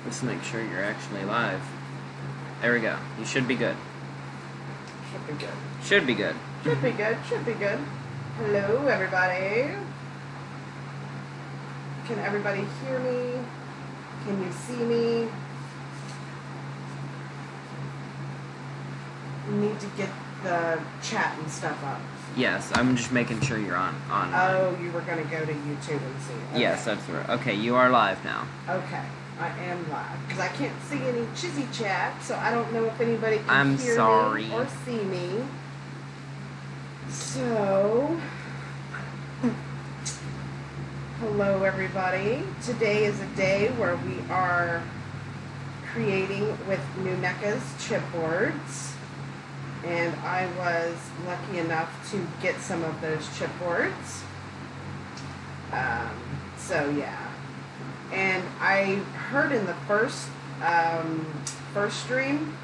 Let's make sure you're actually live. There we go. You should be good. Should be good. Should be good. Should be good. Should be good. Hello, everybody. Can everybody hear me? Can you see me? We need to get the chat and stuff up. Yes, I'm just making sure you're on. Oh, you were going to go to YouTube and see. Okay. Yes, that's right. Okay, you are live now. Okay, I am live. Because I can't see any chizzy chat, so I don't know if anybody can hear me or see me. So, hello everybody. Today is a day where we are creating with NuNECA's chipboards. And I was lucky enough to get some of those chipboards. So yeah. And I heard in the first stream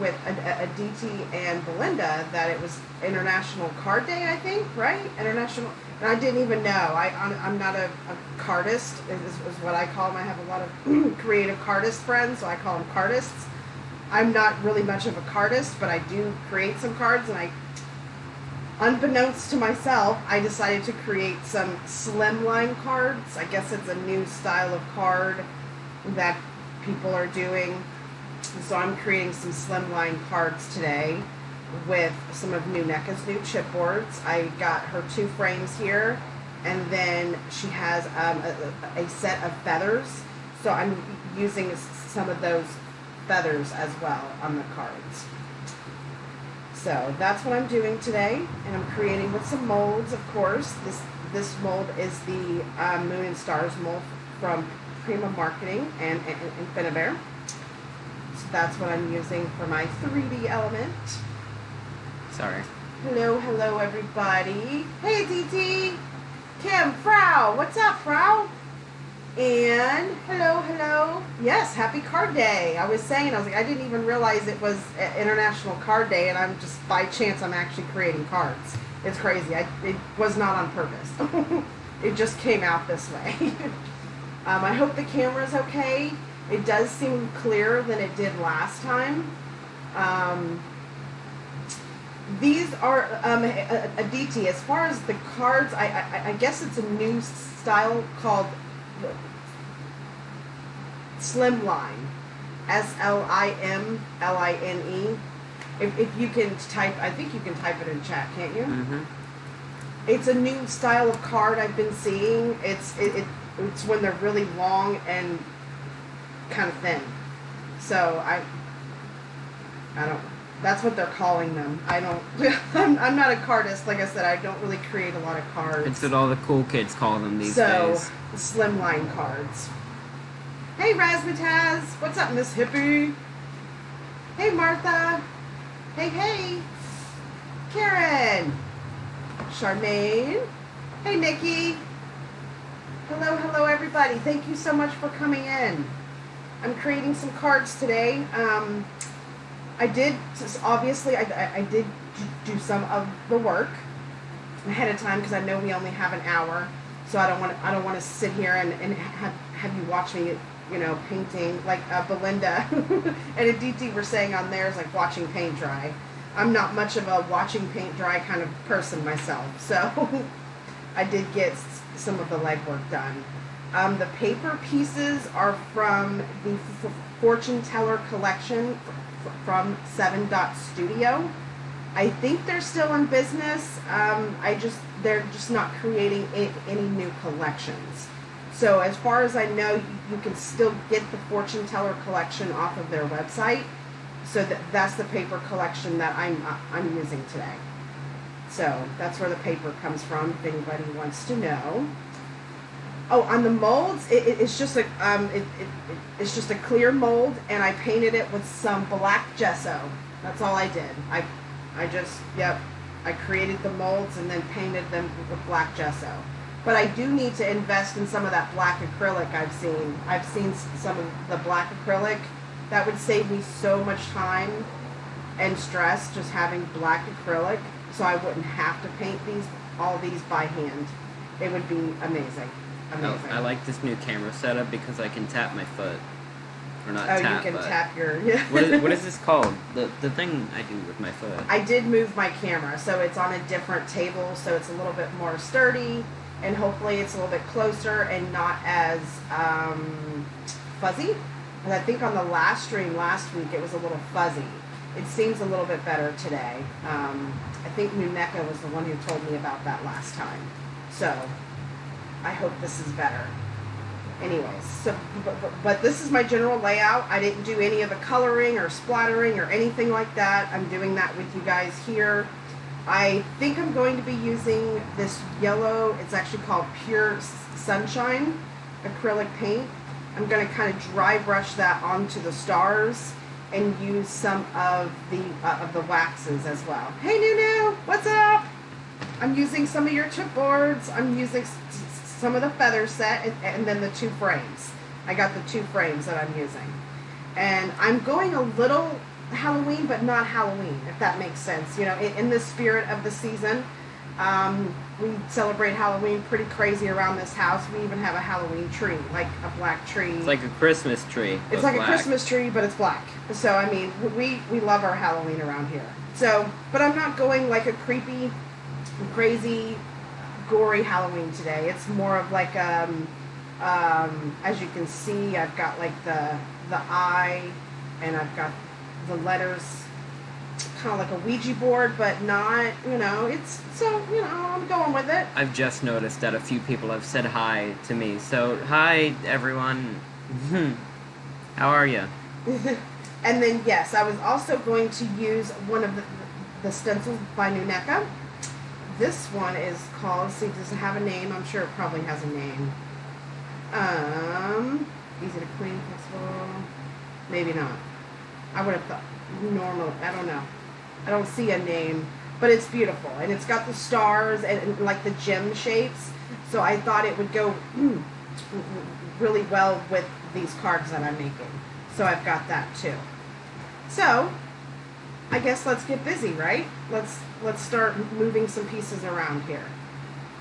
with Aditi and Belinda that it was International Card Day, I think, right? International, and I didn't even know. I'm not a cardist, is what I call them. I have a lot of creative cardist friends, so I call them cardists. I'm not really much of a cardist, but I do create some cards, and unbeknownst to myself, I decided to create some slimline cards. I guess it's a new style of card that people are doing. So I'm creating some slimline cards today with some of NuNECA's new chipboards. I got her 2 frames here, and then she has a set of feathers. So I'm using some of those feathers as well on the cards. So that's what I'm doing today, and I'm creating with some molds, of course. This mold is the Moon and Stars mold from Prima Marketing and Infinibear. So that's what I'm using for my 3D element. Sorry. Hello everybody. Hey DT, Kim, Frau, what's up, Frau? And hello. Yes, happy card day. I was like, I didn't even realize it was International Card Day, and I'm just, by chance, I'm actually creating cards. It's crazy. It was not on purpose. It just came out this way. I hope the camera's okay. It does seem clearer than it did last time. These are Aditi. As far as the cards, I guess it's a new style called Slimline, Slimline. If you can type, I think you can type it in chat, can't you? Mm-hmm. It's a new style of card I've been seeing. It's when they're really long and kind of thin. So I don't. That's what they're calling them. I don't. I'm not a cardist. Like I said, I don't really create a lot of cards. It's what all the cool kids call them these days. So, slimline cards. Hey, Razmataz. What's up, Miss Hippie? Hey, Martha. Hey. Karen. Charmaine. Hey, Nikki. Hello, everybody. Thank you so much for coming in. I'm creating some cards today. I did do some of the work ahead of time because I know we only have an hour, so I don't want to sit here and have you watch me, painting like Belinda and Aditi were saying on theirs, like watching paint dry. I'm not much of a watching paint dry kind of person myself, so I did get some of the legwork done. The paper pieces are from the Fortune Teller collection from 7 Dot Studio. I think they're still in business. They're just not creating any new collections. So as far as I know, you can still get the Fortune Teller collection off of their website. So that's the paper collection that I'm using today. So that's where the paper comes from, if anybody wants to know. Oh, on the molds, it's just it's just a clear mold, and I painted it with some black gesso. That's all I did. I created the molds and then painted them with black gesso. But I do need to invest in some of that black acrylic I've seen. I've seen some of the black acrylic. That would save me so much time and stress just having black acrylic, so I wouldn't have to paint all these by hand. It would be amazing. amazing. I like this new camera setup because I can tap my foot. Or not tap, you can but tap your... what is this called? The thing I do with my foot. I did move my camera, so it's on a different table, so it's a little bit more sturdy, and hopefully it's a little bit closer and not as fuzzy. And I think on the last stream last week it was a little fuzzy. It seems a little bit better today. I think Nuneka was the one who told me about that last time. So I hope this is better. Anyways, so but this is my general layout. I didn't do any of the coloring or splattering or anything like that. I'm doing that with you guys here. I think I'm going to be using this yellow, it's actually called Pure Sunshine acrylic paint. I'm going to kind of dry brush that onto the stars and use some of the waxes as well. Hey Nunu, what's up? I'm using some of your chipboards. I'm using some of the feather set and then the 2 frames. I got the 2 frames that I'm using. And I'm going a little Halloween, but not Halloween, if that makes sense. You know, in the spirit of the season, we celebrate Halloween pretty crazy around this house. We even have a Halloween tree, like a black tree. It's like a Christmas tree. It's like black. a Christmas tree, but it's black. So, I mean, we love our Halloween around here. So, but I'm not going like a creepy, crazy, gory Halloween today. It's more of like, as you can see, I've got like the eye, and I've got the letters, kind of like a Ouija board, but not, you know, it's, so, you know, I'm going with it. I've just noticed that a few people have said hi to me. So, hi, everyone. How are you? And then, yes, I was also going to use one of the stencils by Nuneka. This one is called, see, does it have a name? I'm sure it probably has a name. Easy to clean, flexible. Maybe not. I would have thought normal. I don't know. I don't see a name, but it's beautiful, and it's got the stars and like the gem shapes. So I thought it would go really well with these cards that I'm making. So I've got that too. So I guess let's get busy, right? Let's start moving some pieces around here.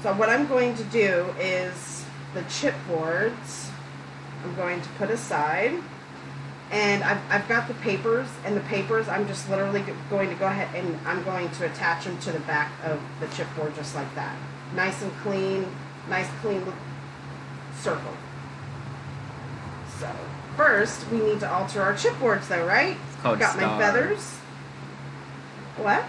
So what I'm going to do is the chipboards I'm going to put aside. And I've got the papers, and the papers I'm just literally going to go ahead and I'm going to attach them to the back of the chipboard just like that. Nice and clean, nice clean circle. So first we need to alter our chipboards though, right? It's called got stars. my feathers. What?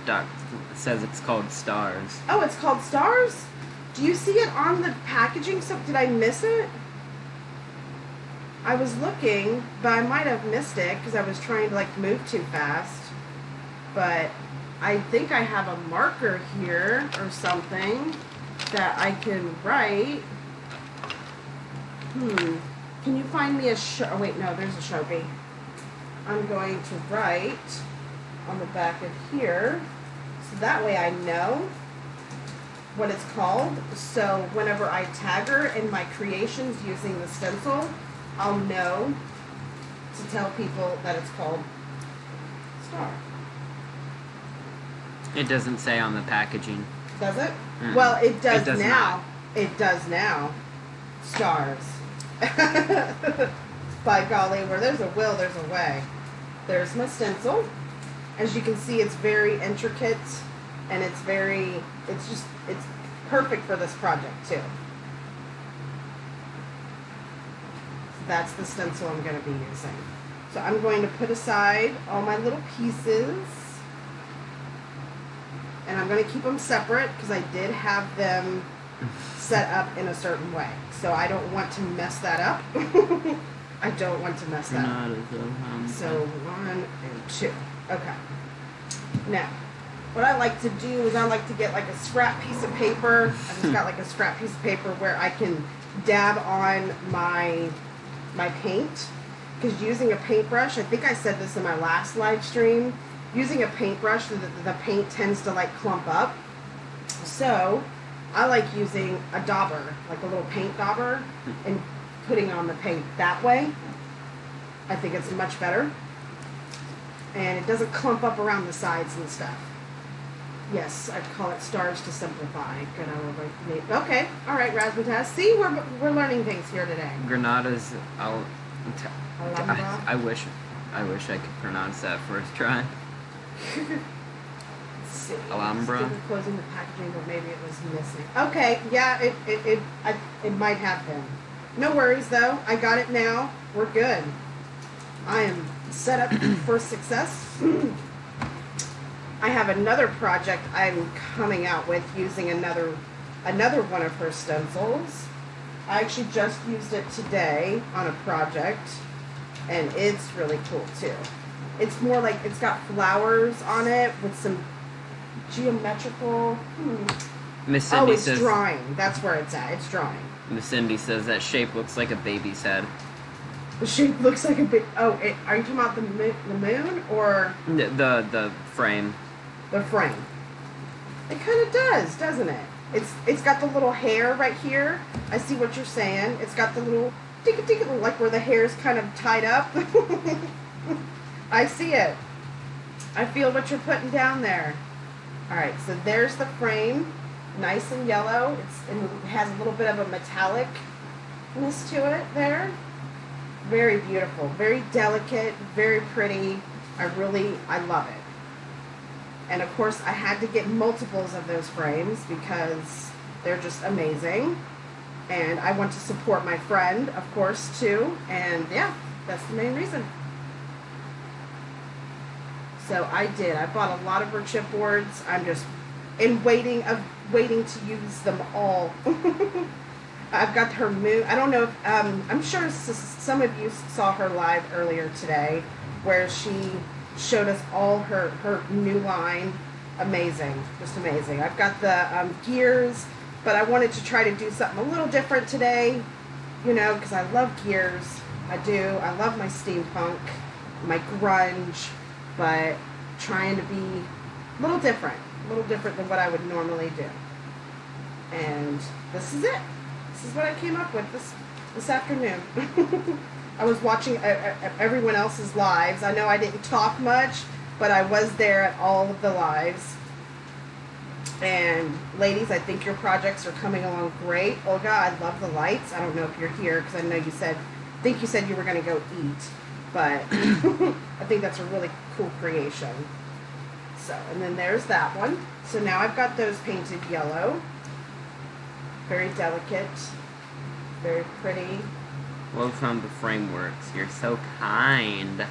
Doc says it's called stars. Oh, it's called stars? Do you see it on the packaging? So did I miss it? I was looking, but I might have missed it because I was trying to like move too fast. But I think I have a marker here or something that I can write. Can you find me a oh wait, no, there's a Sharpie. I'm going to write on the back of here, so that way I know what it's called. So whenever I tag her in my creations using the stencil, I'll know to tell people that it's called Star. It doesn't say on the packaging. Does it? Mm. Well, it does, It does now. not. It does now. Stars. By golly, where there's a will, there's a way. There's my stencil. As you can see, it's very intricate, and it's perfect for this project too. That's the stencil I'm going to be using. So I'm going to put aside all my little pieces, and I'm going to keep them separate because I did have them set up in a certain way. So I don't want to mess that up. I don't want to mess that up. So 1 and 2. Okay. Now, what I like to do is I like to get like a scrap piece of paper. I just got like a scrap piece of paper where I can dab on my paint, because using a paintbrush, I think I said this in my last live stream, using a paintbrush, the paint tends to like clump up. So I like using a dauber, like a little paint dauber, and putting on the paint that way. I think it's much better, and it doesn't clump up around the sides and stuff. Yes, I call it Stars to Simplify. Good, I will write the name. Okay, all right, Razzmatazz. See, we're learning things here today. Granada's Alhambra. I wish I could pronounce that first try. Let's see. Alhambra. Still closing the packaging, but maybe it was missing. Okay, yeah, it might have been. No worries though. I got it now. We're good. I am set up for success. I have another project I'm coming out with using another one of her stencils. I actually just used it today on a project, and it's really cool too. It's more like it's got flowers on it with some geometrical. Miss Cindy it's says. drawing. That's where it's at. It's drawing. Miss Cindy says that shape looks like a baby's head. The shape looks like a big. Oh, are you talking about the moon or The frame. the frame? It kind of does, doesn't it? It's got the little hair right here. I see what you're saying. It's got the little ticka like where the hair is kind of tied up. I see it. I feel what you're putting down there. All right, so there's the frame, nice and yellow. It has a little bit of a metallicness to it there. Very beautiful, very delicate, very pretty. I love it. And of course, I had to get multiples of those frames because they're just amazing. And I want to support my friend, of course, too. And yeah, that's the main reason. So I bought a lot of her chipboards. I'm just waiting to use them all. I've got her moon. I don't know if, I'm sure some of you saw her live earlier today where she showed us all her new line. Amazing. Just amazing. I've got the gears, but I wanted to try to do something a little different today, because I love gears. I do. I love my steampunk, my grunge, but trying to be a little different than what I would normally do. And this is it. This is what I came up with this afternoon. I was watching everyone else's lives. I know I didn't talk much, but I was there at all of the lives. And ladies, I think your projects are coming along great. Olga, I love the lights. I don't know if you're here because I know you said you were going to go eat, but I think that's a really cool creation. So, and then there's that one. So now I've got those painted yellow. Very delicate, very pretty. Love how the frame works. You're so kind.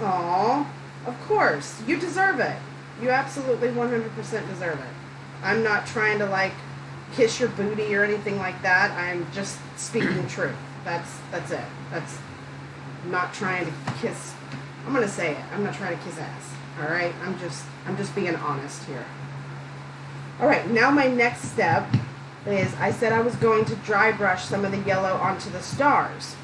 Aw, of course. You deserve it. You absolutely 100% deserve it. I'm not trying to kiss your booty or anything like that. I'm just speaking truth. That's it. I'm not trying to kiss. I'm gonna say it. I'm not trying to kiss ass. All right. I'm just being honest here. All right. Now my next step is I said I was going to dry brush some of the yellow onto the stars.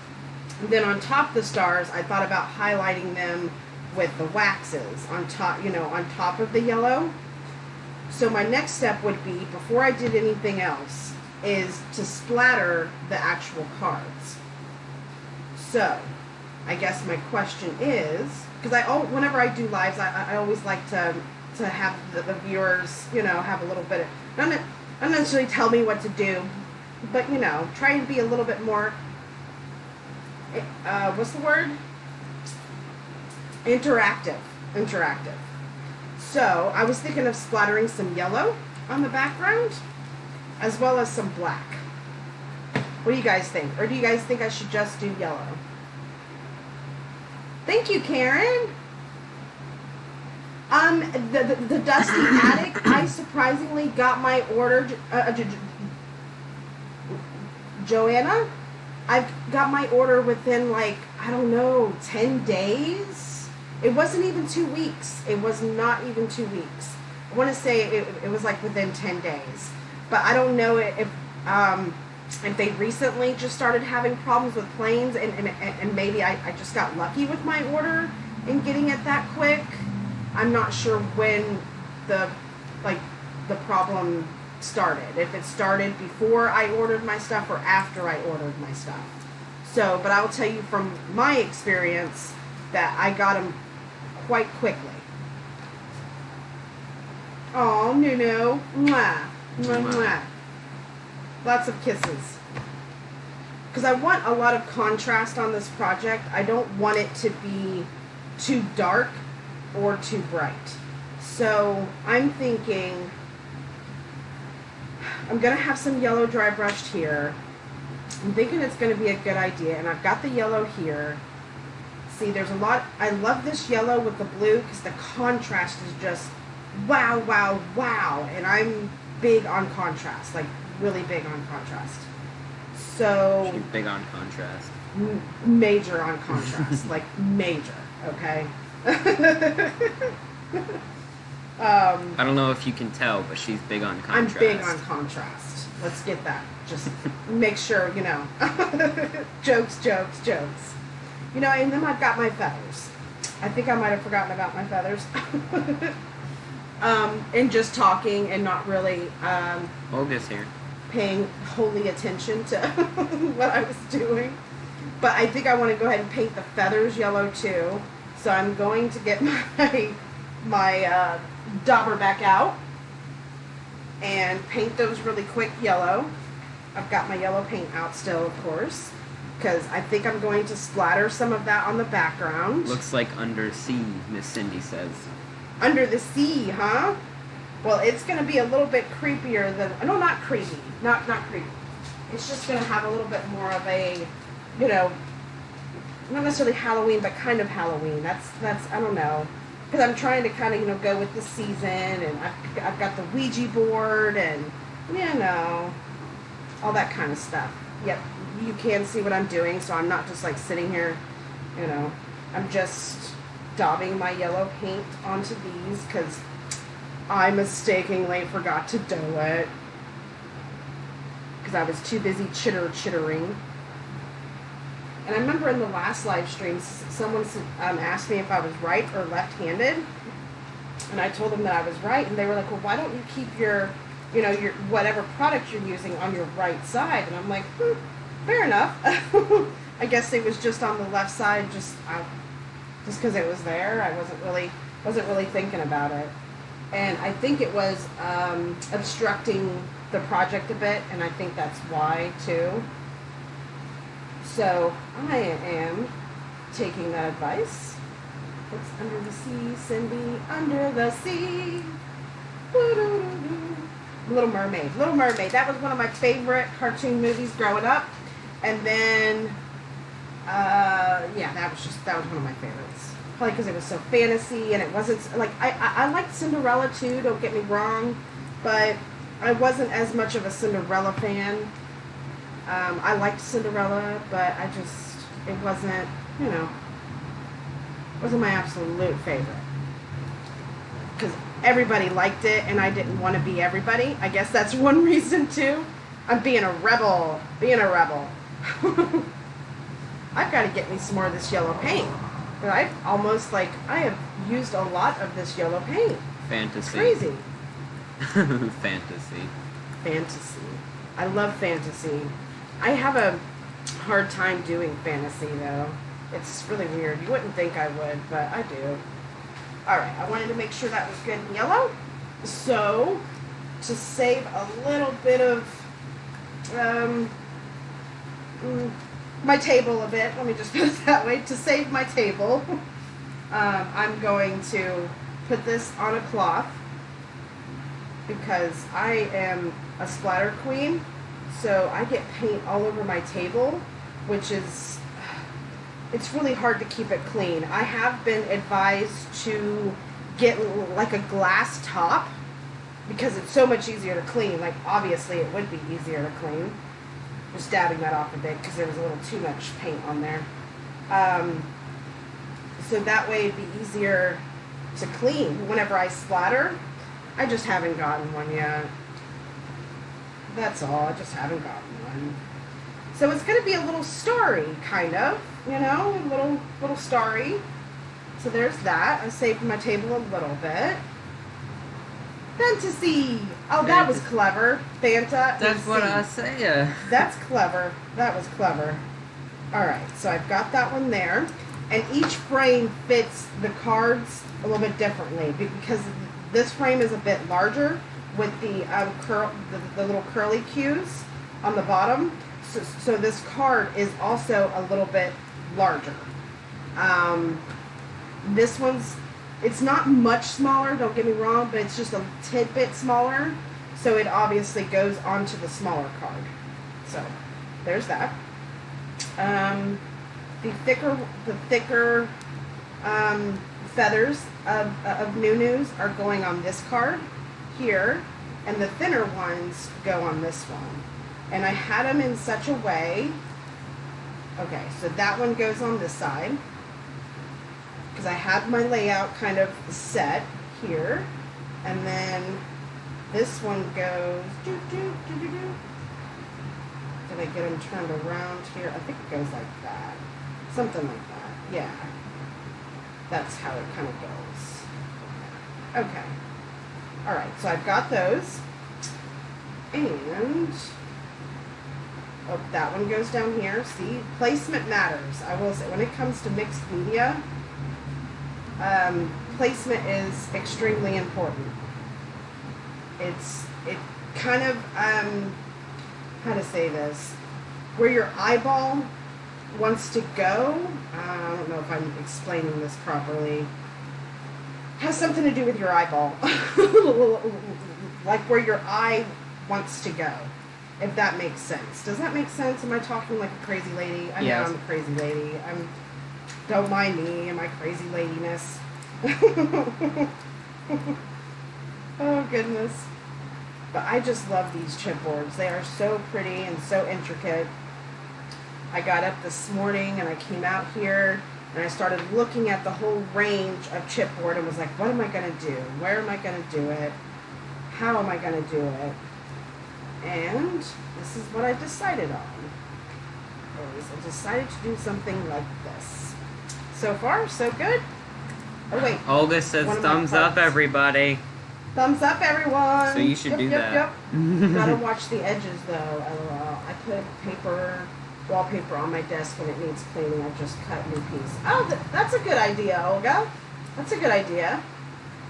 And then on top of the stars, I thought about highlighting them with the waxes on top, on top of the yellow. So my next step would be, before I did anything else, is to splatter the actual cards. So, I guess my question is, because whenever I do lives, I always like to have the viewers, have a little bit of, not necessarily tell me what to do, but, try and be a little bit more, what's the word? Interactive. So, I was thinking of splattering some yellow on the background, as well as some black. What do you guys think? Or do you guys think I should just do yellow? Thank you, Karen. The Dusty Attic, I surprisingly got my order, Joanna, I've got my order within 10 days. It wasn't even 2 weeks. It was not even 2 weeks. I want to say it was within 10 days. But I don't know if they recently just started having problems with planes and maybe I just got lucky with my order in getting it that quick. I'm not sure when the problem started. If it started before I ordered my stuff or after I ordered my stuff. So, but I'll tell you from my experience that I got them quite quickly. Aw, Oh, Nunu. Mwah. Mwah, mwah. Lots of kisses. Because I want a lot of contrast on this project. I don't want it to be too dark or too bright. So I'm thinking I'm going to have some yellow dry brushed here. I'm thinking it's going to be a good idea. And I've got the yellow here. See, there's a lot. I love this yellow with the blue because the contrast is just wow, wow, wow. And I'm big on contrast, like really big on contrast. So She's big on contrast. Major on contrast, like major. Okay. I don't know if you can tell, but she's big on contrast. I'm big on contrast. Let's get that. Just make sure, you know. Jokes, jokes, jokes. You know, and then I've got my feathers. I think I might have forgotten about my feathers. And just talking and not really Olga's here. paying wholly attention to what I was doing. But I think I want to go ahead and paint the feathers yellow too. So I'm going to get my dauber back out and paint those really quick yellow. I've got my yellow paint out still, of course, because I think I'm going to splatter some of that on the background. Looks like under sea, Miss Cindy says. Under the sea, huh? Well, it's going to be a little bit creepier than... No, not creepy. Not creepy. It's just going to have a little bit more of a, you know, not necessarily Halloween, but kind of Halloween. That's I don't know. Because I'm trying to kind of, you know, go with the season, and I've got the Ouija board, and, you know, all that kind of stuff. Yep, you can see what I'm doing, so I'm not just, like, sitting here, you know. I'm just daubing my yellow paint onto these, because I mistakenly forgot to do it. Because I was too busy chittering. And I remember in the last live stream, someone asked me if I was right or left-handed. And I told them that I was right. And they were like, well, why don't you keep your, you know, your whatever product you're using on your right side? And I'm like, fair enough. I guess it was just on the left side, just because it was there. I wasn't really thinking about it. And I think it was obstructing the project a bit. And I think that's why, too. So I am taking that advice. It's under the sea, Cindy, under the sea. Little Mermaid. Little Mermaid. That was one of my favorite cartoon movies growing up. And then, yeah, that was one of my favorites. Probably because it was so fantasy and it wasn't, like, I liked Cinderella too, don't get me wrong. But I wasn't as much of a Cinderella fan. I liked Cinderella, but it wasn't, you know, wasn't my absolute favorite. Because everybody liked it, and I didn't want to be everybody. I guess that's one reason, too. I'm being a rebel. I've got to get me some more of this yellow paint. But I have used a lot of this yellow paint. Fantasy. It's crazy. Fantasy. I love fantasy. I have a hard time doing fantasy, though. It's really weird. You wouldn't think I would, but I do. Alright, I wanted to make sure that was good and yellow. So, to save a little bit of my table a bit, let me just put it that way, to save my table, I'm going to put this on a cloth because I am a splatter queen. So I get paint all over my table, which is, it's really hard to keep it clean. I have been advised to get like a glass top because it's so much easier to clean. Like, obviously it would be easier to clean. Just dabbing that off a bit because there was a little too much paint on there. So that way it'd be easier to clean whenever I splatter. I just haven't gotten one yet. That's all. I just haven't gotten one. So it's going to be a little starry, kind of. You know, a little starry. So there's that. I saved my table a little bit. Fantasy. Oh, that was clever. Fanta. That's what I say. That's clever. That was clever. Alright, so I've got that one there. And each frame fits the cards a little bit differently because This frame is a bit larger with the the little curly cues on the bottom. So this card is also a little bit larger. This one's, it's not much smaller, don't get me wrong, but it's just a tidbit smaller. So it obviously goes onto the smaller card. So there's that. The thicker feathers of Noo-Noos are going on this card here, and the thinner ones go on this one. And I had them in such a way, okay, so that one goes on this side, because I had my layout kind of set here, and then this one goes, did I get them turned around here? I think it goes like that, something like that, yeah. That's how it kind of goes. Okay. All right, so I've got those. And, oh, that one goes down here. See, placement matters. I will say, when it comes to mixed media, placement is extremely important. It kind of, how to say this, where your eyeball wants to go, I don't know if I'm explaining this properly, has something to do with your eyeball. Like where your eye wants to go, if that makes sense. Does that make sense? Am I talking like a crazy lady? I know I'm a crazy lady. Don't mind me and my crazy ladiness. Oh goodness. But I just love these chipboards. They are so pretty and so intricate. I got up this morning and I came out here and I started looking at the whole range of chipboard and was like, what am I going to do? Where am I going to do it? How am I going to do it? And this is what I decided on. I decided to do something like this. So far, so good. Oh wait. Olga says thumbs up, everybody. Thumbs up, everyone. So you should do that. Yep. Gotta watch the edges though. LOL. I put wallpaper on my desk when it needs cleaning. I just cut a new piece. Oh, that's a good idea, Olga. That's a good idea.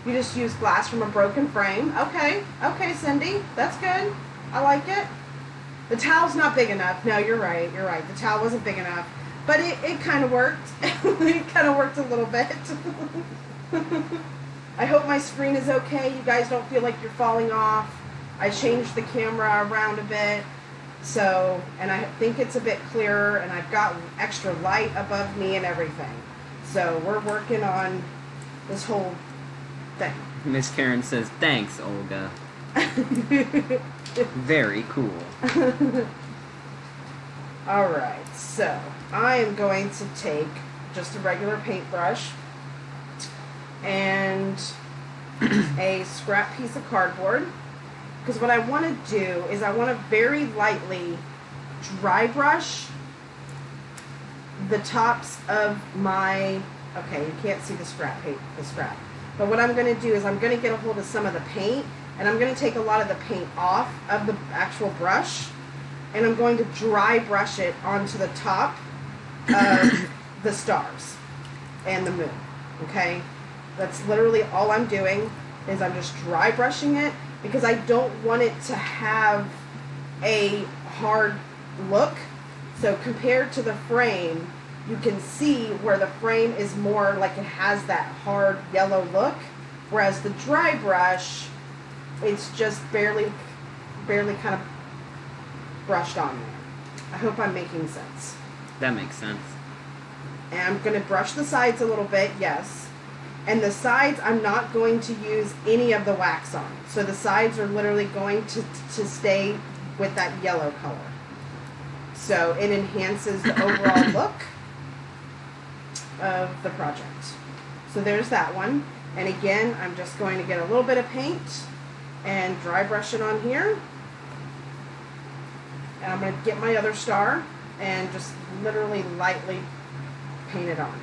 You just use glass from a broken frame. Okay, Cindy. That's good. I like it. The towel's not big enough. No, you're right. The towel wasn't big enough. But it kind of worked. It kind of worked a little bit. I hope my screen is okay. You guys don't feel like you're falling off. I changed the camera around a bit. So, and I think it's a bit clearer, and I've got extra light above me and everything. So we're working on this whole thing. Miss Karen says, thanks, Olga. Very cool. Alright, so I am going to take just a regular paintbrush and a scrap piece of cardboard. Because what I want to do is I want to very lightly dry brush the tops of my, okay, you can't see the scrap. But what I'm going to do is I'm going to get a hold of some of the paint, and I'm going to take a lot of the paint off of the actual brush, and I'm going to dry brush it onto the top of the stars and the moon, okay? That's literally all I'm doing, is I'm just dry brushing it, because I don't want it to have a hard look. So compared to the frame, you can see where the frame is more like it has that hard yellow look, whereas the dry brush, it's just barely kind of brushed on there. I hope I'm making sense. That makes sense. And I'm going to brush the sides a little bit, yes. And the sides, I'm not going to use any of the wax on. So the sides are literally going to stay with that yellow color. So it enhances the overall look of the project. So there's that one. And again, I'm just going to get a little bit of paint and dry brush it on here. And I'm going to get my other star and just literally lightly paint it on.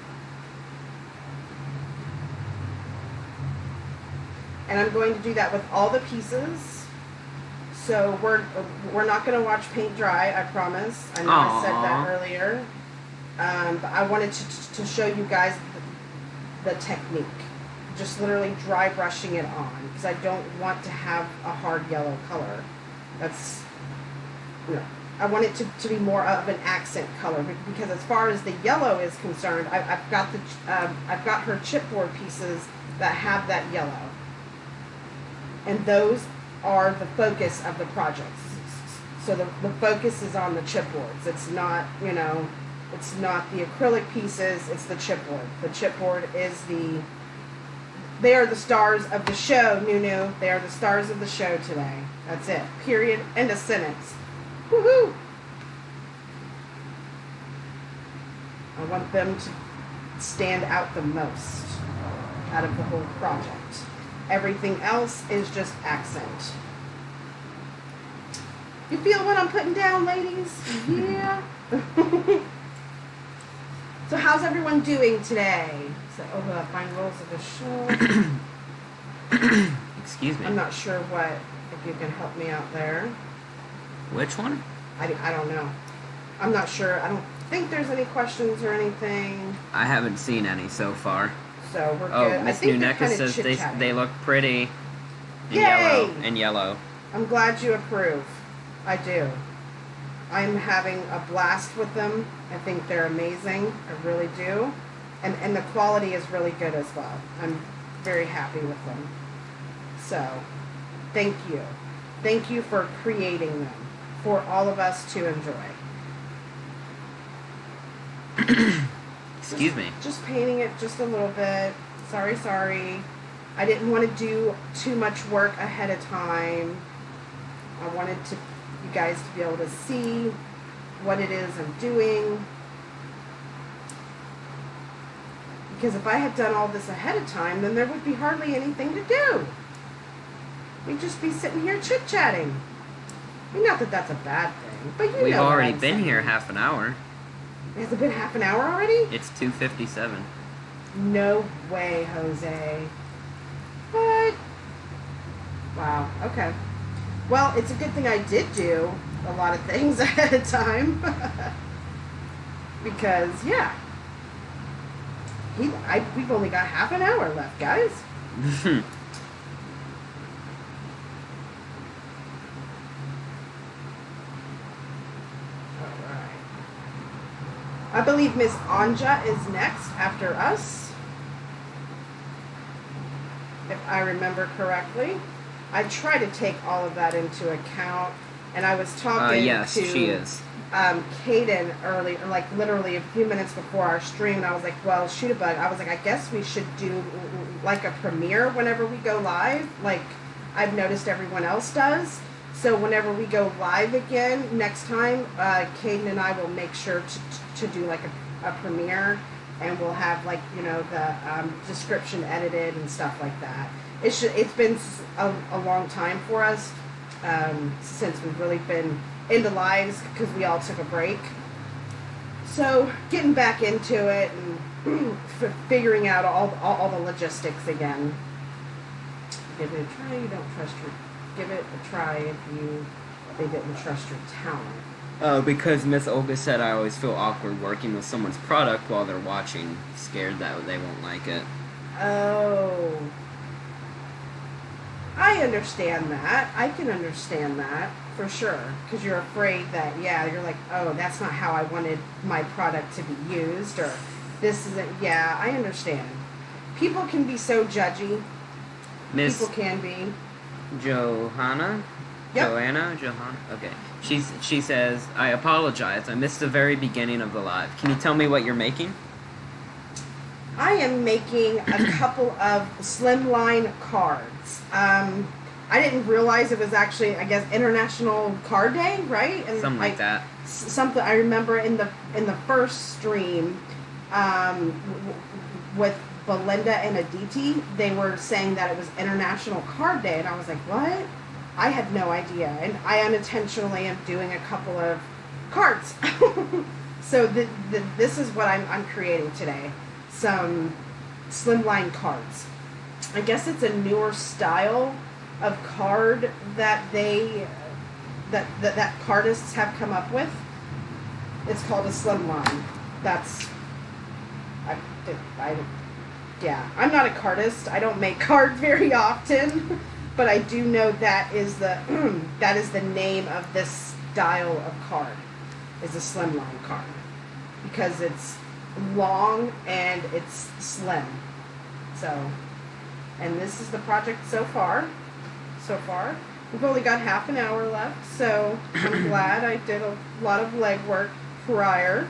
And I'm going to do that with all the pieces. So we're not going to watch paint dry, I promise. I know I said that earlier. But I wanted to show you guys the technique. just literally dry brushing it on because I don't want to have a hard yellow color. That's, you know, I want it to be more of an accent color because as far as the yellow is concerned, I've got her chipboard pieces that have that yellow, and those are the focus of the project. So the focus is on the chipboards. It's not, you know, it's not the acrylic pieces, it's the chipboard. The chipboard is they are the stars of the show, Nunu. They are the stars of the show today. That's it. Period. End of sentence. Woohoo! I want them to stand out the most out of the whole project. Everything else is just accent. You feel what I'm putting down, ladies? Yeah. So how's everyone doing today? So, find rules of the show. Excuse me. I'm not sure if you can help me out there. Which one? I don't know. I'm not sure. I don't think there's any questions or anything. I haven't seen any so far. So we're Oh, good. Miss Nuneka says they look pretty in Yay! yellow. I'm glad you approve. I do. I'm having a blast with them. I think they're amazing. I really do. And the quality is really good as well. I'm very happy with them. So, thank you. Thank you for creating them for all of us to enjoy. Excuse me. Just painting it just a little bit. Sorry. I didn't want to do too much work ahead of time. I wanted you guys to be able to see what it is I'm doing. Because if I had done all this ahead of time, then there would be hardly anything to do. We'd just be sitting here chit-chatting. I mean, not that that's a bad thing, but We've already been here half an hour. Has it been half an hour already? It's 2:57. No way, Jose. What? Wow, okay. Well, it's a good thing I did do a lot of things ahead of time. Because, yeah. We've only got half an hour left, guys. Alright. I believe Miss Anja is next after us. If I remember correctly. I try to take all of that into account. And I was talking yes, to she is. Kaden early, like literally a few minutes before our stream, and I was like, well, shoot a bug. I was like, I guess we should do like a premiere whenever we go live, like I've noticed everyone else does. So whenever we go live again next time, Kaden and I will make sure to do like a premiere, and we'll have like, you know, the description edited and stuff like that. It's been a long time for us since we've really been into lives because we all took a break. So getting back into it and figuring out all the logistics again. Give it a try. You don't trust your. Give it a try if they didn't trust your talent. Because Miss Olga said I always feel awkward working with someone's product while they're watching, scared that they won't like it. Oh. I understand that. I can understand that for sure. Because you're afraid that, you're like, oh, that's not how I wanted my product to be used, or this isn't, I understand. People can be so judgy. People can be. Johanna? Yep. Johanna? Okay. She says, I apologize. I missed the very beginning of the live. Can you tell me what you're making? I am making a couple of slimline cards. I didn't realize it was actually, I guess, International Card Day, right? And something like that. Something I remember in the first stream with Belinda and Aditi, they were saying that it was International Card Day, and I was like, what? I had no idea, and I unintentionally am doing a couple of cards. So this is what I'm creating today. Some slimline cards. I guess it's a newer style of card that that cardists have come up with. It's called a slimline. I yeah, I'm not a cardist. I don't make cards very often, but I do know that is the that is the name of this style of card, is a slimline card, because it's long and it's slim. So, and this is the project so far. So far, we've only got half an hour left, so I'm glad I did a lot of legwork prior.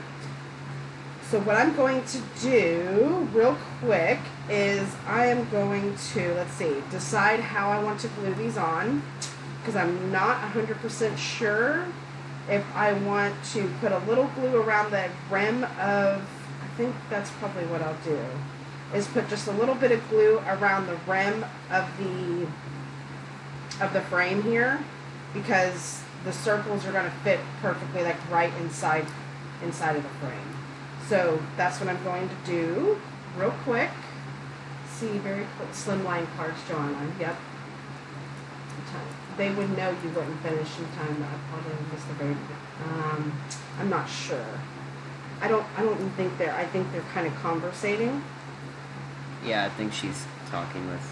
So what I'm going to do real quick is I am going to, let's see, decide how I want to glue these on, because I'm not 100% sure if I want to put a little glue around the rim of, I think that's probably what I'll do, is put just a little bit of glue around the rim of the frame here, because the circles are going to fit perfectly, like right inside of the frame. So that's what I'm going to do real quick. See, very quick, slimline cards, Joanna. Yep. They would know you wouldn't finish in time, but I probably missed the very. I'm not sure. I don't even think they're. I think they're kind of conversating. Yeah, I think she's talking with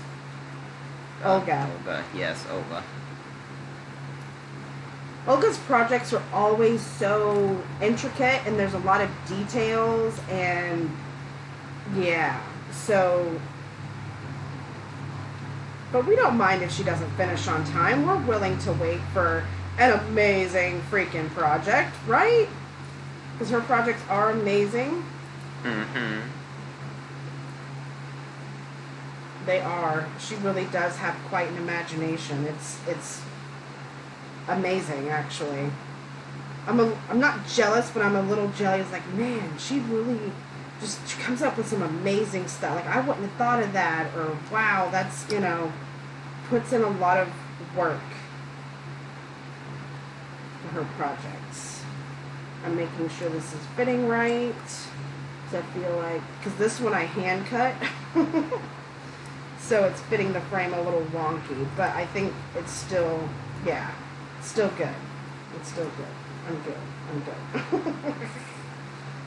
Olga. Olga, yes, Olga. Olga's projects are always so intricate, and there's a lot of details, and yeah, so, but we don't mind if she doesn't finish on time. We're willing to wait for an amazing freaking project, right? Because her projects are amazing. Mm-hmm. They are. She really does have quite an imagination. It's amazing, actually. I'm not jealous, but I'm a little jealous. Like, man, she really she comes up with some amazing stuff. Like, I wouldn't have thought of that, or wow, that's, puts in a lot of work for her projects. I'm making sure this is fitting right. So I feel like, because this one I hand cut, so it's fitting the frame a little wonky, but I think it's still, yeah. Still good. It's still good. I'm good.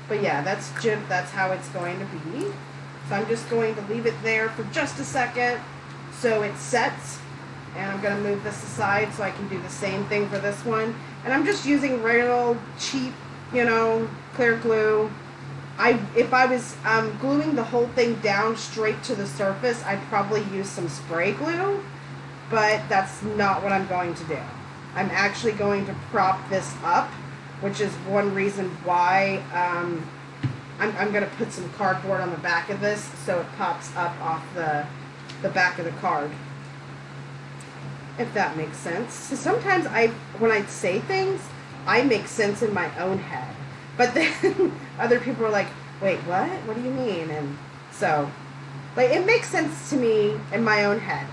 But yeah, that's how it's going to be. So I'm just going to leave it there for just a second so it sets. And I'm going to move this aside so I can do the same thing for this one. And I'm just using real cheap, clear glue. If I was gluing the whole thing down straight to the surface, I'd probably use some spray glue. But that's not what I'm going to do. I'm actually going to prop this up, which is one reason why I'm going to put some cardboard on the back of this so it pops up off the back of the card. If that makes sense. So sometimes when I say things, I make sense in my own head. But then other people are like, wait, what? What do you mean? And so, like, it makes sense to me in my own head.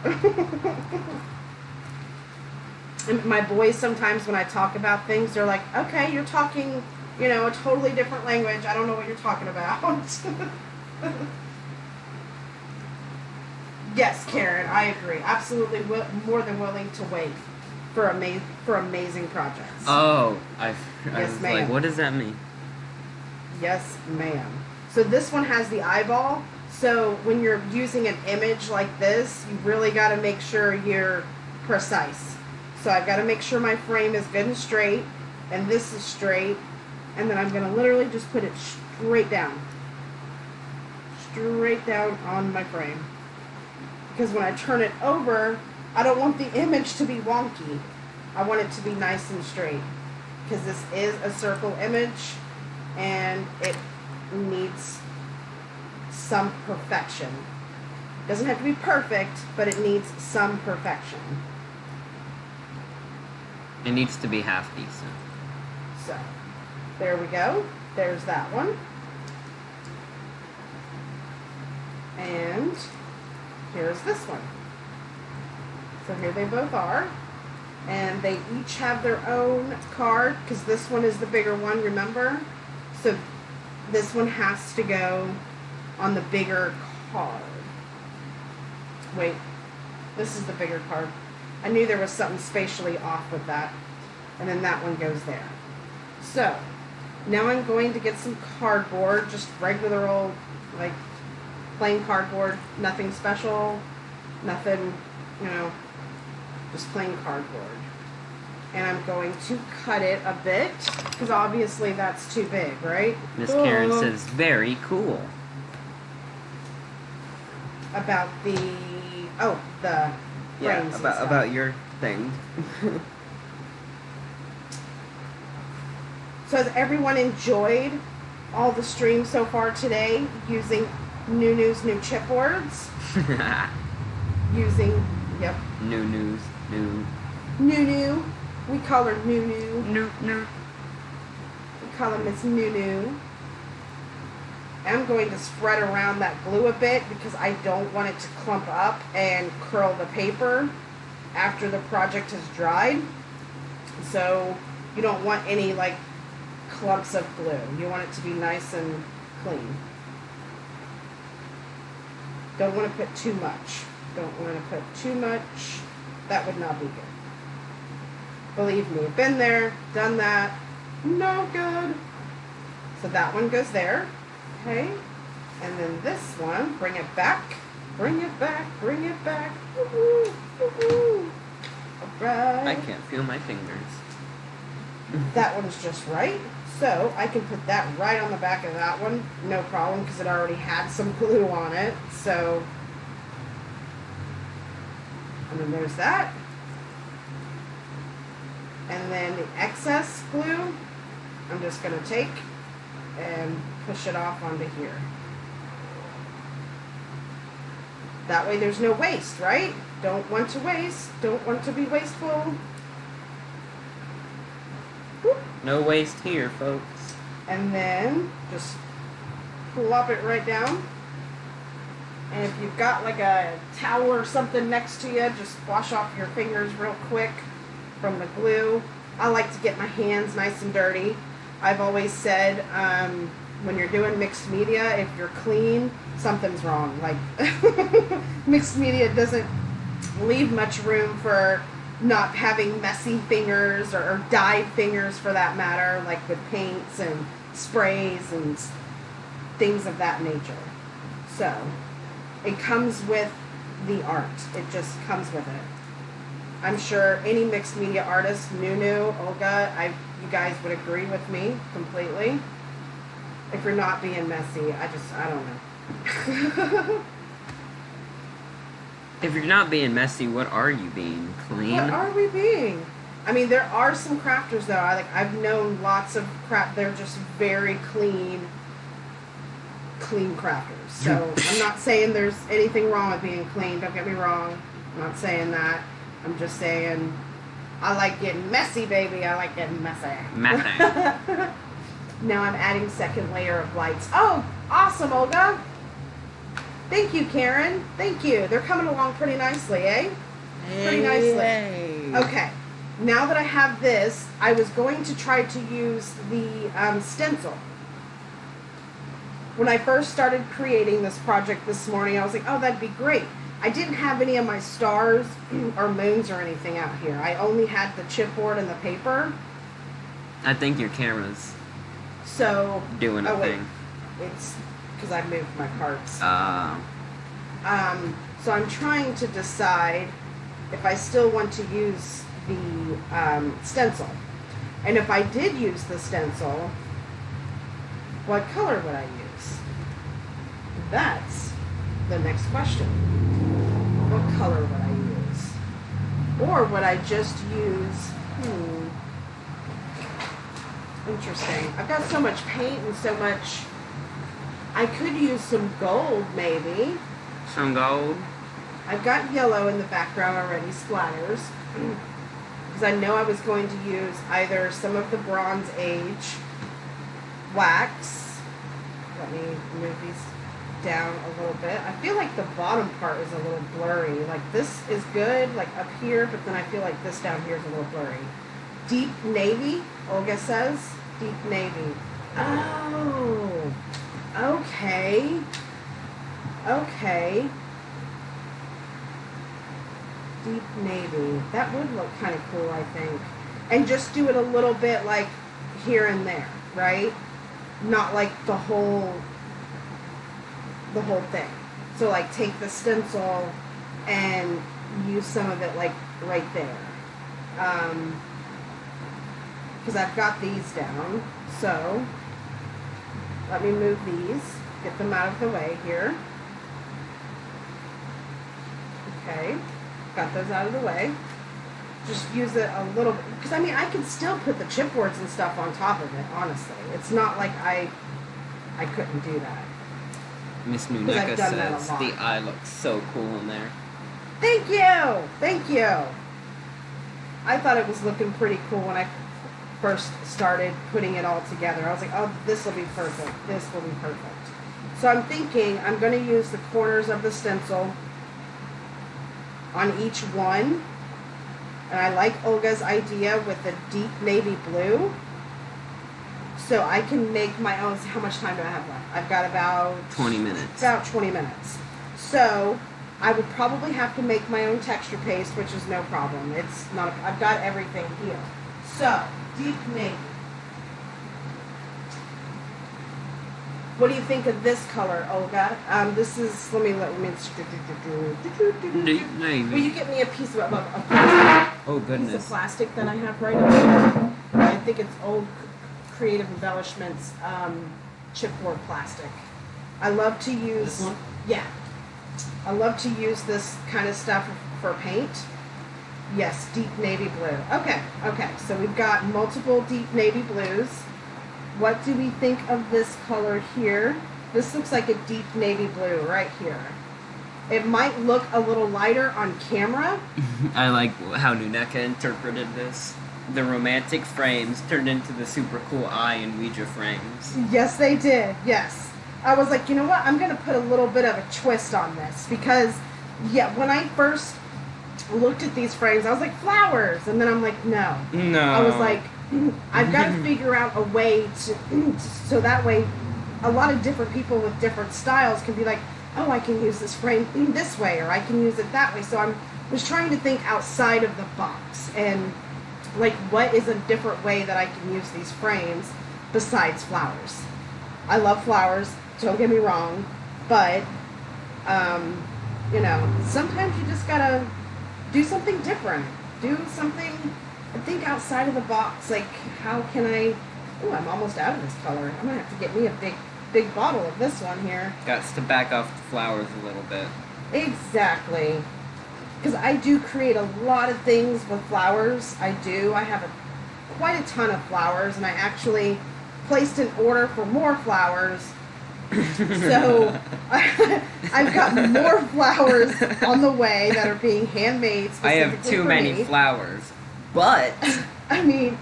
And my boys, sometimes when I talk about things, they're like, okay, you're talking, a totally different language. I don't know what you're talking about. Yes, Karen, I agree. Absolutely more than willing to wait for amazing projects. Oh, I Yes, was ma'am. like, what does that mean? Yes, ma'am. So this one has the eyeball. So when you're using an image like this, you really got to make sure you're precise. So I've got to make sure my frame is good and straight, and this is straight, and then I'm going to literally just put it straight down on my frame. Because when I turn it over, I don't want the image to be wonky. I want it to be nice and straight. Because this is a circle image, and it needs some perfection. It doesn't have to be perfect, but it needs some perfection. It needs to be half decent. So, there we go. There's that one. And here's this one. So here they both are. And they each have their own card, because this one is the bigger one, remember? So this one has to go on the bigger card. Wait, this is the bigger card. I knew there was something spatially off with that. And then that one goes there. So, now I'm going to get some cardboard, just regular old, like plain cardboard, nothing special, nothing, just plain cardboard. And I'm going to cut it a bit, because obviously that's too big, right? Miss Karen says, very cool. About the frames and stuff. About your thing. So has everyone enjoyed all the streams so far today using Nunu's new chipboards? Using, yep. Nunu. Nunu. We call her Nunu. No. We call her Miss Nunu. I'm going to spread around that glue a bit because I don't want it to clump up and curl the paper after the project has dried. So you don't want any like clumps of glue. You want it to be nice and clean. Don't want to put too much. Don't want to put too much. That would not be good. Believe me, been there, done that. No good. So that one goes there. Okay. And then this one, bring it back. Bring it back. Bring it back. Woo-hoo, woo-hoo. All right. I can't feel my fingers. That one's just right. So I can put that right on the back of that one. No problem, because it already had some glue on it. So, and then there's that. And then the excess glue, I'm just going to take and push it off onto here. That way there's no waste, right? Don't want to waste. Don't want to be wasteful. Whoop. No waste here, folks. And then just plop it right down. And if you've got like a towel or something next to you, just wash off your fingers real quick from the glue. I like to get my hands nice and dirty. I've always said when you're doing mixed media, if you're clean, something's wrong. Like mixed media doesn't leave much room for not having messy fingers or dyed fingers for that matter, like with paints and sprays and things of that nature. So it comes with the art. It just comes with it. I'm sure any mixed media artist, Nunu, Olga, you guys would agree with me completely. If you're not being messy, I don't know. If you're not being messy, what are you being? Clean? What are we being? I mean, there are some crafters though. I've known lots of they're just very clean crafters. So I'm not saying there's anything wrong with being clean. Don't get me wrong. I'm not saying that. I'm just saying I like getting messy, baby. I like getting messy. Messy. Now I'm adding second layer of lights. Oh, awesome, Olga. Thank you, Karen. Thank you. They're coming along pretty nicely, eh? Pretty nicely. Okay. Now that I have this, I was going to try to use the stencil. When I first started creating this project this morning, I was like, oh, that'd be great. I didn't have any of my stars or moons or anything out here. I only had the chipboard and the paper. I think your camera's doing a thing. It's because I moved my carts. So I'm trying to decide if I still want to use the stencil. And if I did use the stencil, what color would I use? That's the next question. What color would I use? Or would I just use, interesting. I've got so much paint and so much, I could use some gold maybe. Some gold? I've got yellow in the background already, splatters. Because I know I was going to use either some of the Bronze Age wax. Let me move these down a little bit. I feel like the bottom part is a little blurry. Like this is good, like up here, but then I feel like this down here is a little blurry. Deep navy, Olga says. Deep navy. Oh, okay. Okay. Deep navy. That would look kind of cool, I think. And just do it a little bit like here and there, right? Not like the whole thing. So like take the stencil and use some of it like right there. Because I've got these down. So let me move these, get them out of the way here. Okay, got those out of the way. Just use it a little bit, because I mean I can still put the chipboards and stuff on top of it, honestly. It's not like I couldn't do that. Miss 'Cause I've Nuneka done that a says lot. the eye looks so cool in there. Thank you! Thank you! I thought it was looking pretty cool when I first started putting it all together. I was like, oh, this will be perfect. This will be perfect. So I'm thinking I'm going to use the corners of the stencil on each one. And I like Olga's idea with the deep navy blue. So I can make my own. How much time do I have left? I've got about 20 minutes. About 20 minutes. So I would probably have to make my own texture paste, which is no problem. It's not. I've got everything here. So deep navy. What do you think of this color, Olga? This is. Let me. Deep navy. Will you get me a piece of plastic? Oh Piece of goodness. plastic that I have right over here. I think it's old Creative Embellishments chipboard plastic. I love to use. This one? Yeah. I love to use this kind of stuff for paint. Yes, deep navy blue. Okay. So we've got multiple deep navy blues. What do we think of this color here? This looks like a deep navy blue right here. It might look a little lighter on camera. I like how Nuneka interpreted this. The romantic frames turned into the super cool eye and Ouija frames. Yes, they did. Yes. I was like, you know what? I'm going to put a little bit of a twist on this because, yeah, when I first looked at these frames, I was like, flowers. And then I'm like, no. No. I was like, I've got to figure out a way to, so that way a lot of different people with different styles can be like, oh, I can use this frame this way or I can use it that way. So I was trying to think outside of the box and like what is a different way that I can use these frames besides flowers. I love flowers, don't get me wrong, but you know, sometimes you just gotta do something different. Do something, think outside of the box. Like, how can I, oh, I'm almost out of this color. I'm gonna have to get me a big bottle of this one here. Got to back off the flowers a little bit. Exactly. Because I do create a lot of things with flowers. I do. I have quite a ton of flowers, and I actually placed an order for more flowers. So I've got more flowers on the way that are being handmade. I have too many flowers, but I mean,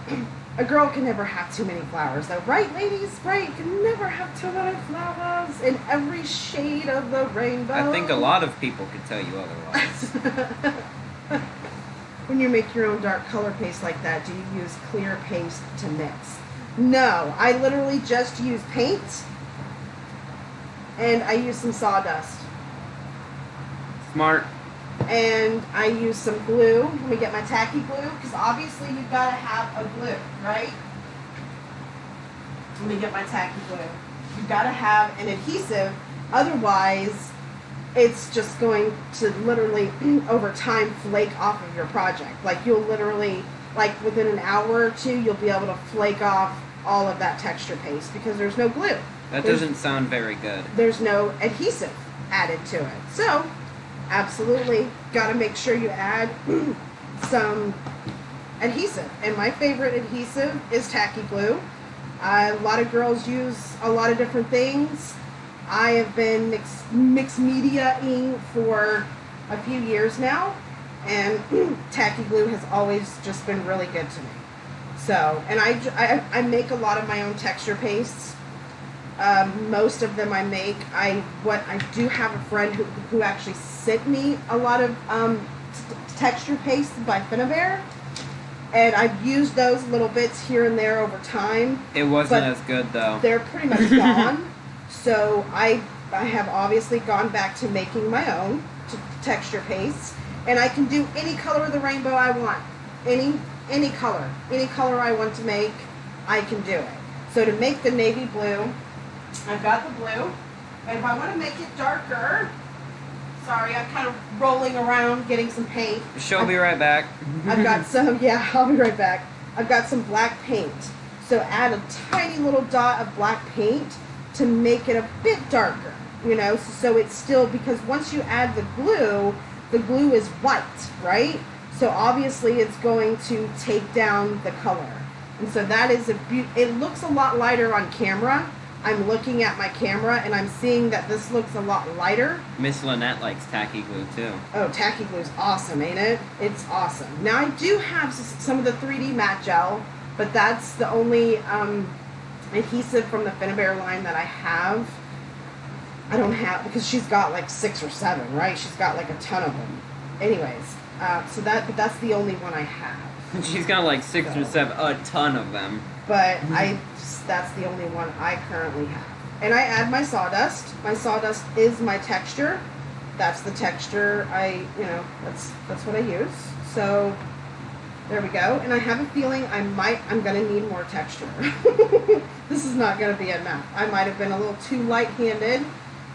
a girl can never have too many flowers, though, right, ladies? Right? You can never have too many flowers in every shade of the rainbow. I think a lot of people could tell you otherwise. When you make your own dark color paste like that, do you use clear paste to mix? No, I literally just use paint and I use some sawdust. Smart. And I use some glue. Let me get my tacky glue, because obviously you've got to have a glue, right? Let me get my tacky glue. You've got to have an adhesive, otherwise it's just going to literally, over time, flake off of your project. Like, you'll literally, like, within an hour or two, you'll be able to flake off all of that texture paste because there's no glue. That doesn't sound very good. There's no adhesive added to it. So, absolutely, got to make sure you add some adhesive. And my favorite adhesive is tacky glue. A lot of girls use a lot of different things. I have been mixed media-ing for a few years now, and tacky glue has always just been really good to me. So, and I make a lot of my own texture pastes. Most of them I make. I do have a friend who actually sent me a lot of texture pastes by Finnabair, and I've used those little bits here and there over time. It wasn't as good though. They're pretty much gone. So I have obviously gone back to making my own texture pastes, and I can do any color of the rainbow I want. Any color I want to make, I can do it. So to make the navy blue, I've got the blue, and if I want to make it darker, sorry. I'm kind of rolling around getting some paint. She'll be right back. I've got some, yeah, I'll be right back. I've got some black paint. So add a tiny little dot of black paint to make it a bit darker, you know, so it's still, because once you add the glue is white, right? So obviously it's going to take down the color. And so that is it looks a lot lighter on camera. I'm looking at my camera and I'm seeing that this looks a lot lighter. Miss Lynette likes tacky glue too. Oh, tacky glue is awesome, ain't it? It's awesome. Now I do have some of the 3D matte gel, but that's the only adhesive from the Finnabair line that I have. I don't have, because she's got like 6 or 7, right? She's got like a ton of them. Anyways, but that's the only one I have. She's got like 6 or 7, a ton of them. But that's the only one I currently have. And I add my sawdust. My sawdust is my texture. That's the texture that's what I use. So there we go. And I have a feeling I'm gonna need more texture. This is not gonna be enough. I might have been a little too light-handed.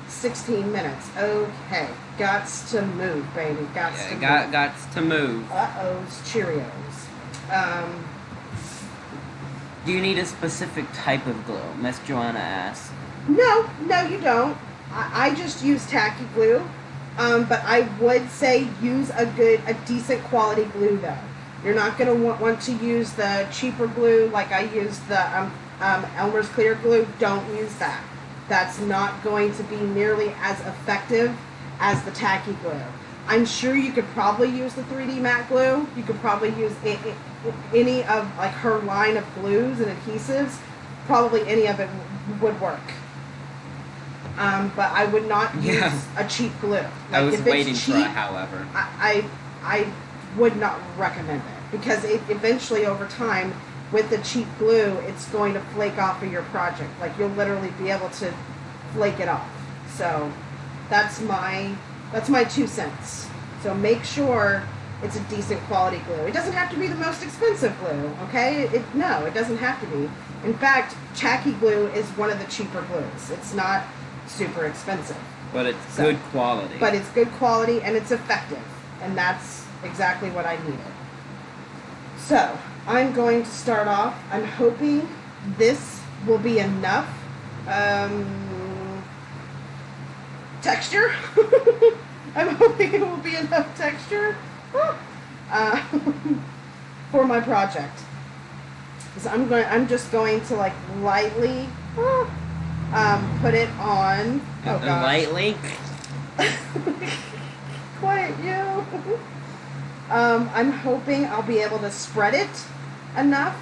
16 minutes. Okay. Gots to move, baby. Gots to move. Uh-oh's Cheerios. Do you need a specific type of glue? Miss Joanna asks. No, you don't. I just use tacky glue. But I would say use a decent quality glue though. You're not going to want to use the cheaper glue like I used the Elmer's Clear Glue. Don't use that. That's not going to be nearly as effective as the tacky glue. I'm sure you could probably use the 3D matte glue. You could probably use any of like her line of glues and adhesives. Probably any of it would work. But I would not use a cheap glue. Like, I was if it's waiting cheap, for it, however. I would not recommend it because eventually over time with the cheap glue it's going to flake off of your project. Like you'll literally be able to flake it off. So that's my 2 cents. So make sure it's a decent quality glue. It doesn't have to be the most expensive glue, okay? No, it doesn't have to be. In fact, tacky glue is one of the cheaper glues. It's not super expensive. But it's good quality. But it's good quality and it's effective. And that's exactly what I needed. So, I'm going to start off. I'm hoping this will be enough texture. I'm hoping it will be enough texture for my project. So I'm just going to like lightly put it on. Oh gosh. Lightly. Quiet you. I'm hoping I'll be able to spread it enough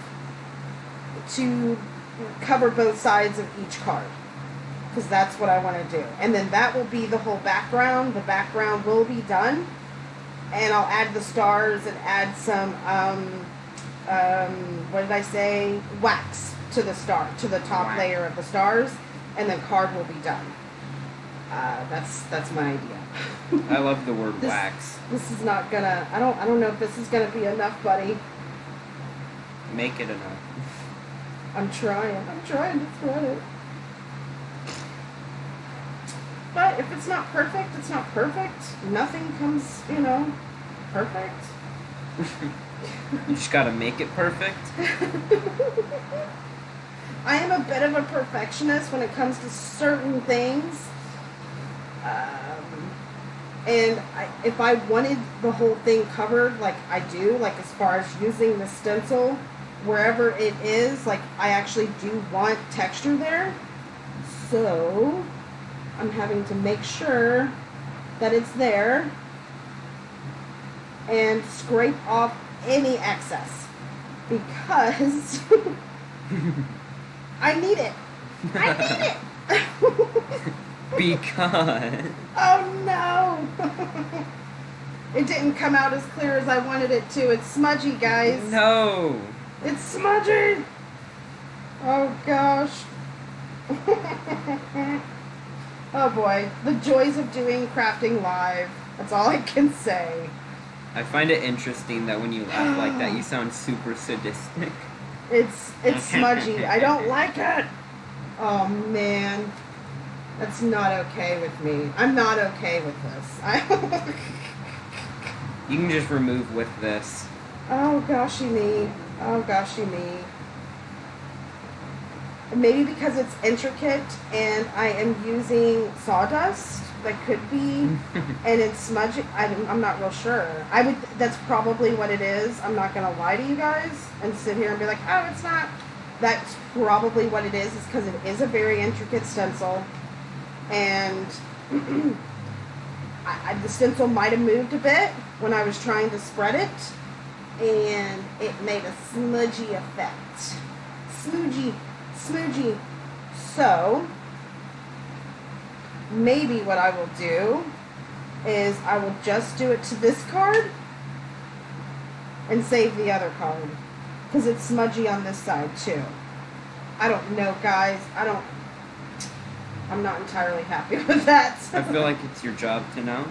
to cover both sides of each card. Because that's what I want to do. And then that will be the whole background. The background will be done. And I'll add the stars and add some, what did I say? Wax to the top layer of the stars. And then card will be done. That's my idea. I love the word wax. This is not gonna, I don't know if this is gonna be enough, buddy. Make it enough. I'm trying to spread it. But if it's not perfect, it's not perfect. Nothing comes, perfect. You just gotta make it perfect. I am a bit of a perfectionist when it comes to certain things. And if I wanted the whole thing covered like I do, like as far as using the stencil, wherever it is, like I actually do want texture there. So I'm having to make sure that it's there and scrape off any excess because I need it. I need it. Because. Oh no! It didn't come out as clear as I wanted it to. It's smudgy, guys. No. It's smudgy. Oh gosh. Oh boy. The joys of doing crafting live. That's all I can say. I find it interesting that when you laugh like that, you sound super sadistic. It's smudgy. I don't like it. Oh man. That's not okay with me. I'm not okay with this. You can just remove with this. Oh goshy me. Oh goshy me. Maybe because it's intricate and I am using sawdust. That could be, and it's smudging. I'm not real sure. That's probably what it is. I'm not gonna lie to you guys and sit here and be like, oh, it's not. That's probably what it is because it is a very intricate stencil, and the stencil might have moved a bit when I was trying to spread it, and it made a smudgy effect. Smudgy. So maybe what I will do is I will just do it to this card and save the other card because it's smudgy on this side too. I don't know, guys. I'm not entirely happy with that. I feel like it's your job to know.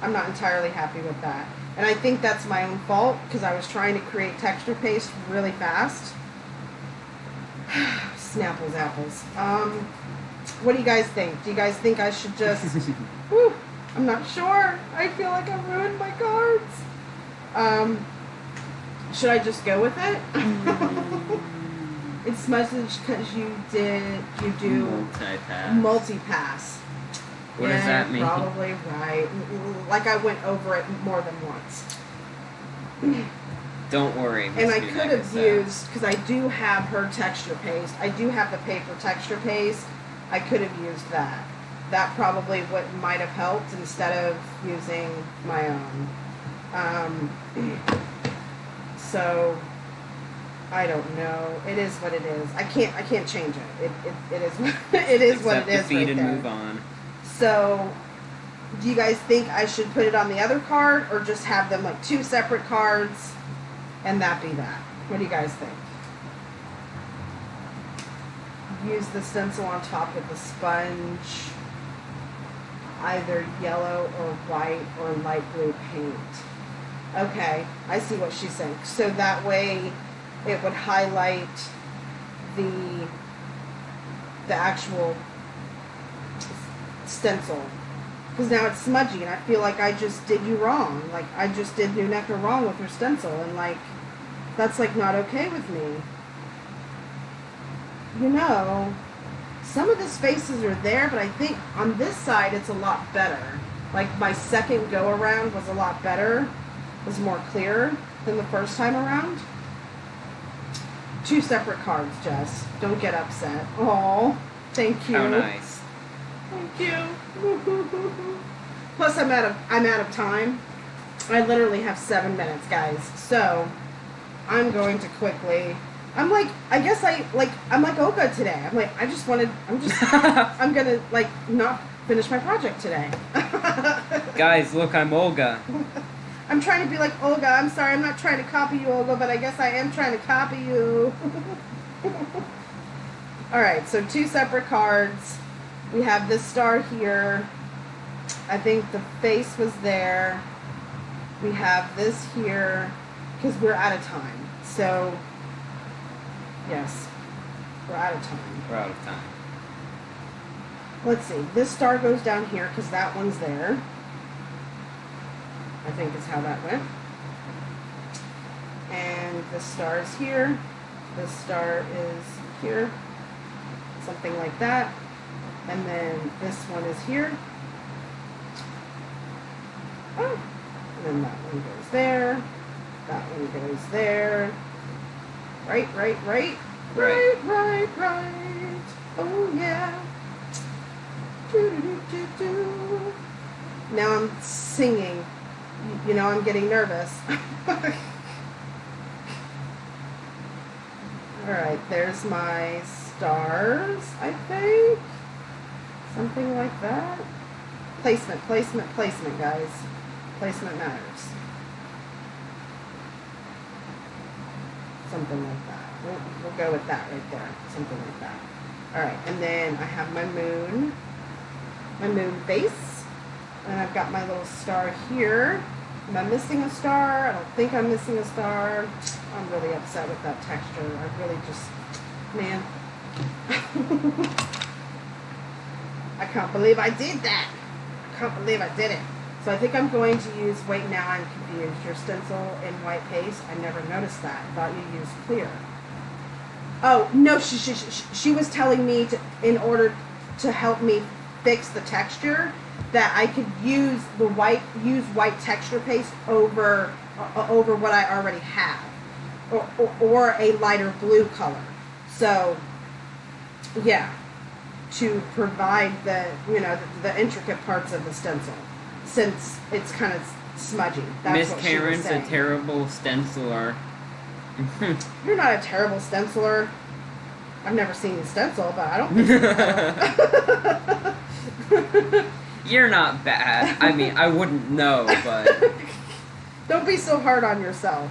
I'm not entirely happy with that. And I think that's my own fault because I was trying to create texture paste really fast. Snapples apples. What do you guys think? Do you guys think I should just... Whew, I'm not sure. I feel like I ruined my cards. Should I just go with it? It's message because you do multi-pass. What does that mean? Probably right. Like I went over it more than once. Don't worry. And I could have used, because I do have her texture paste. I do have the paper texture paste. I could have used that. That probably might have helped instead of using my own. So I don't know. It is what it is. I can't change it. It is it is what it is. Accept defeat right and there. move on. So, do you guys think I should put it on the other card or just have them like two separate cards and that be that? What do you guys think? Use the stencil on top of the sponge, either yellow or white or light blue paint. Okay, I see what she's saying. So that way it would highlight the actual stencil. Because now it's smudgy and I feel like I just did you wrong. Like I just did New Necker wrong with her stencil and like that's like not okay with me. You know, some of the spaces are there, but I think on this side it's a lot better. Like my second go around was a lot better, was more clear than the first time around. Two separate cards, Jess. Don't get upset. Oh, thank you. How nice. Thank you. Plus, I'm out of time. I literally have 7 minutes, guys. So I'm going to quickly. I'm like Olga today. I'm gonna like not finish my project today. Guys, look, I'm Olga. I'm trying to be like Olga. I'm sorry, I'm not trying to copy you, Olga, but I guess I am trying to copy you. Alright, so two separate cards. We have this star here. I think the face was there. We have this here, because we're out of time. So, yes, we're out of time. We're out of time. Let's see, this star goes down here, because that one's there. I think is how that went. And the star is here. This star is here. Something like that. And then this one is here. Oh. And then that one goes there. That one goes there. Right. Right. Oh yeah. Do. Now I'm singing. You know, I'm getting nervous. Alright, there's my stars, I think. Something like that. Placement, guys. Placement matters. Something like that. We'll go with that right there. Something like that. Alright, and then I have my moon base. And I've got my little star here. Am I missing a star? I don't think I'm missing a star. I'm really upset with that texture. I really just, man. I can't believe I did that. I can't believe I did it. So I think I'm going to use, wait, now I'm confused. Your stencil in white paste? I never noticed that. I thought you used clear. Oh, no, she was telling me in order to help me fix the texture, that I could use white texture paste over what I already have, or a lighter blue color. So, yeah, to provide the intricate parts of the stencil, since it's kind of smudgy. Miss Karen's a terrible stenciler. You're not a terrible stenciler. I've never seen you stencil, but I don't think so. You're not bad. I mean, I wouldn't know, but... Don't be so hard on yourself.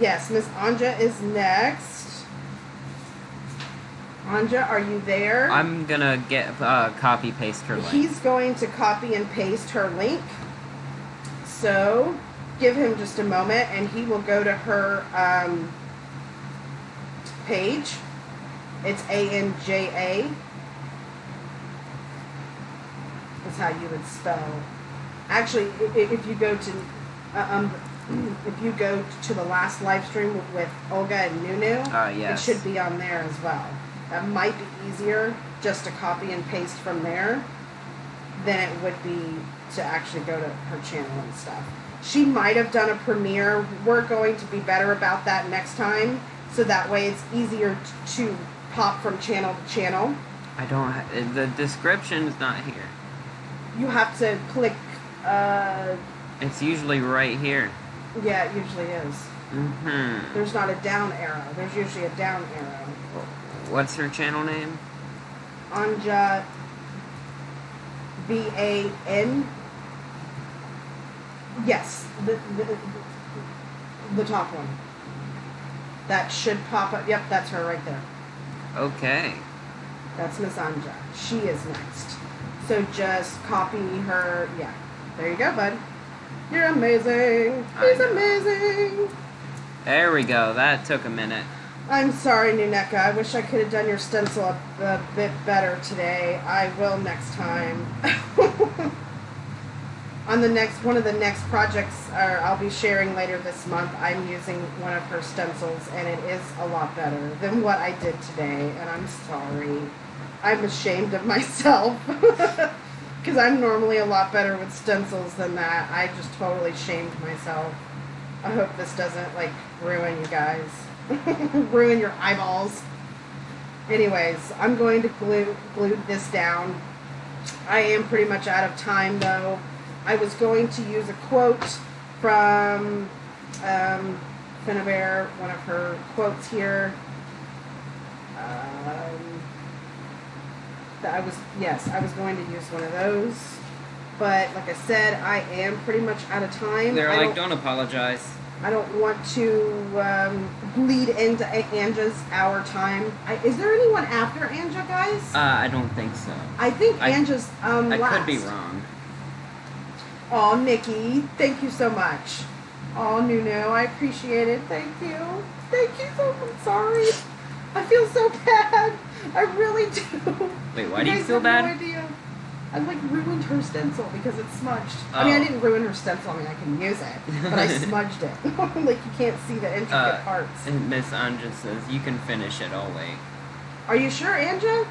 Yes, Miss Anja is next. Anja, are you there? I'm gonna copy paste her link. He's going to copy and paste her link. So, give him just a moment, and he will go to her page. It's ANJA. That's how you would spell. Actually, if you go to the last live stream with Olga and Nunu, yes. It should be on there as well. That might be easier just to copy and paste from there than it would be to actually go to her channel and stuff. She might have done a premiere. We're going to be better about that next time, so that way it's easier to pop from channel to channel. I don't. The description's not here. You have to click. It's usually right here. Yeah, it usually is. Mm-hmm. There's not a down arrow. There's usually a down arrow. What's her channel name? Anja VAN. Yes, the top one. That should pop up. Yep, that's her right there. Okay. That's Miss Anja. She is next. So just copy her. Yeah. There you go, bud. You're amazing. He's amazing. There we go. That took a minute. I'm sorry, Nuneka. I wish I could have done your stencil a bit better today. I will next time. On one of the next projects I'll be sharing later this month, I'm using one of her stencils, and it is a lot better than what I did today, and I'm sorry. I'm ashamed of myself, because I'm normally a lot better with stencils than that. I just totally shamed myself. I hope this doesn't, ruin you guys. Ruin your eyeballs. Anyways, I'm going to glue this down. I am pretty much out of time, though. I was going to use a quote from Finnabair, one of her quotes here. I was going to use one of those. But like I said, I am pretty much out of time. Don't apologize. I don't want to bleed into Anja's hour time. Is there anyone after Anja, guys? I don't think so. I think Anja's I last. could be wrong. Aw, Nikki, thank you so much. Aw, Nunu, I appreciate it. Thank you. Thank you so much. I'm sorry. I feel so bad. I really do. Wait, why do you feel bad? No idea. I ruined her stencil because it's smudged. Oh. I mean, I didn't ruin her stencil. I mean, I can use it, but I smudged it. You can't see the intricate parts. And Miss Anja says, you can finish it, I'll wait. Are you sure, Anja?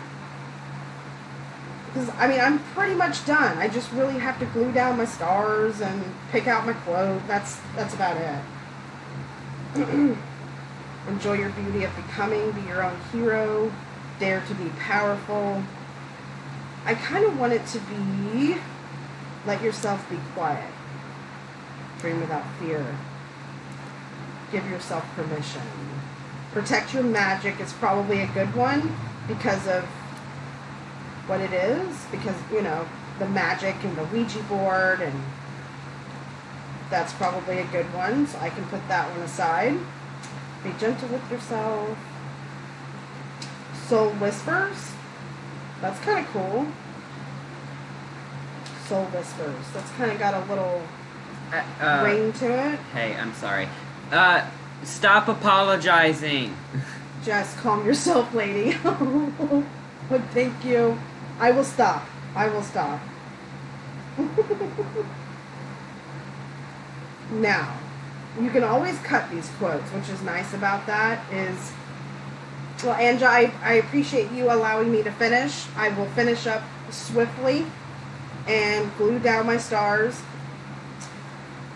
Because, I mean, I'm pretty much done. I just really have to glue down my stars and pick out my quote. That's about it. Enjoy your beauty of becoming. Be your own hero. Dare to be powerful. I kind of want it to be, let yourself be quiet. Dream without fear. Give yourself permission. Protect your magic is probably a good one because of what it is. Because, the magic and the Ouija board, and that's probably a good one. So I can put that one aside. Be gentle with yourself. Soul Whispers. That's kind of cool. Soul Whispers. That's kind of got a little ring to it. Hey, I'm sorry. Stop apologizing. Just calm yourself, lady. Thank you. I will stop. I will stop. Now, you can always cut these quotes, which is nice about that is, well, Anja, I appreciate you allowing me to finish. I will finish up swiftly and glue down my stars.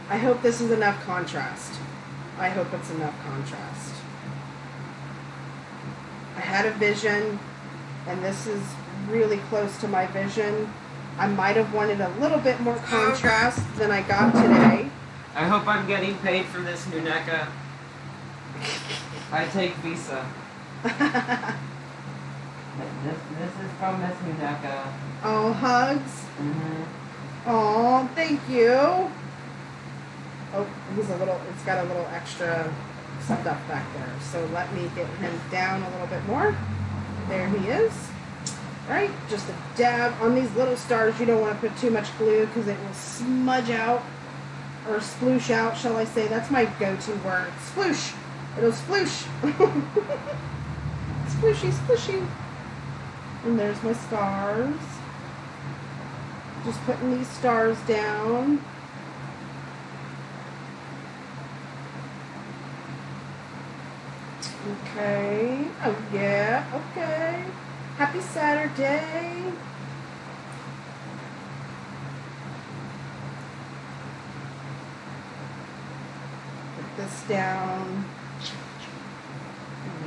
I hope this is enough contrast. I hope it's enough contrast. I had a vision, and this is really close to my vision. I might have wanted a little bit more contrast than I got today. I hope I'm getting paid for this, Nuneka. I take Visa. This is from Miss Nuneka. Oh, hugs. Mm-hmm. Oh, thank you. Oh, it's got a little extra stuff back there. So let me get him down a little bit more. There he is. Right, just a dab on these little stars. You don't want to put too much glue because it will smudge out or sploosh out, shall I say. That's my go-to word. Sploosh. It'll sploosh. Splooshy, splooshy. And there's my stars. Just putting these stars down. Okay. Oh, yeah. Okay. Happy Saturday. Put this down.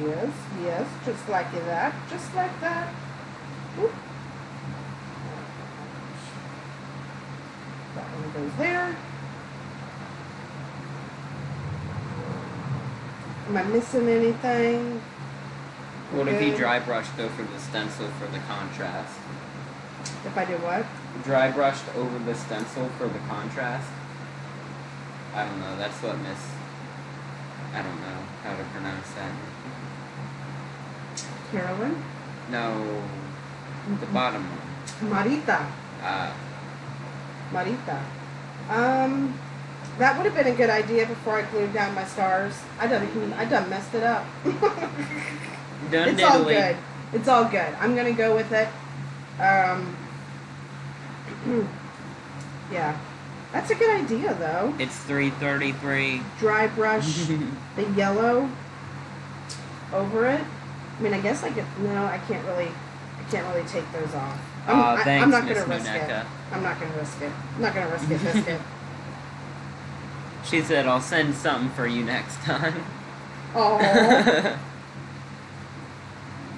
Yes, yes. Just like that. Just like that. Whoop. That one goes there. Am I missing anything? What if you dry brushed over the stencil for the contrast? If I do what? Dry brushed over the stencil for the contrast? I don't know, that's what I don't know how to pronounce that. Carolyn? No, the bottom one. Marita. Marita. That would have been a good idea before I glued down my stars. I done messed it up. It's all good. It's all good. I'm gonna go with it. Yeah, that's a good idea though. It's 3:33. Dry brush the yellow over it. I mean, I guess I could. No, I can't really take those off. Thanks, I'm not Miss gonna risk Nuneka. it. I'm not gonna risk it. I'm not gonna risk it, biscuit. She said, "I'll send something for you next time." Oh.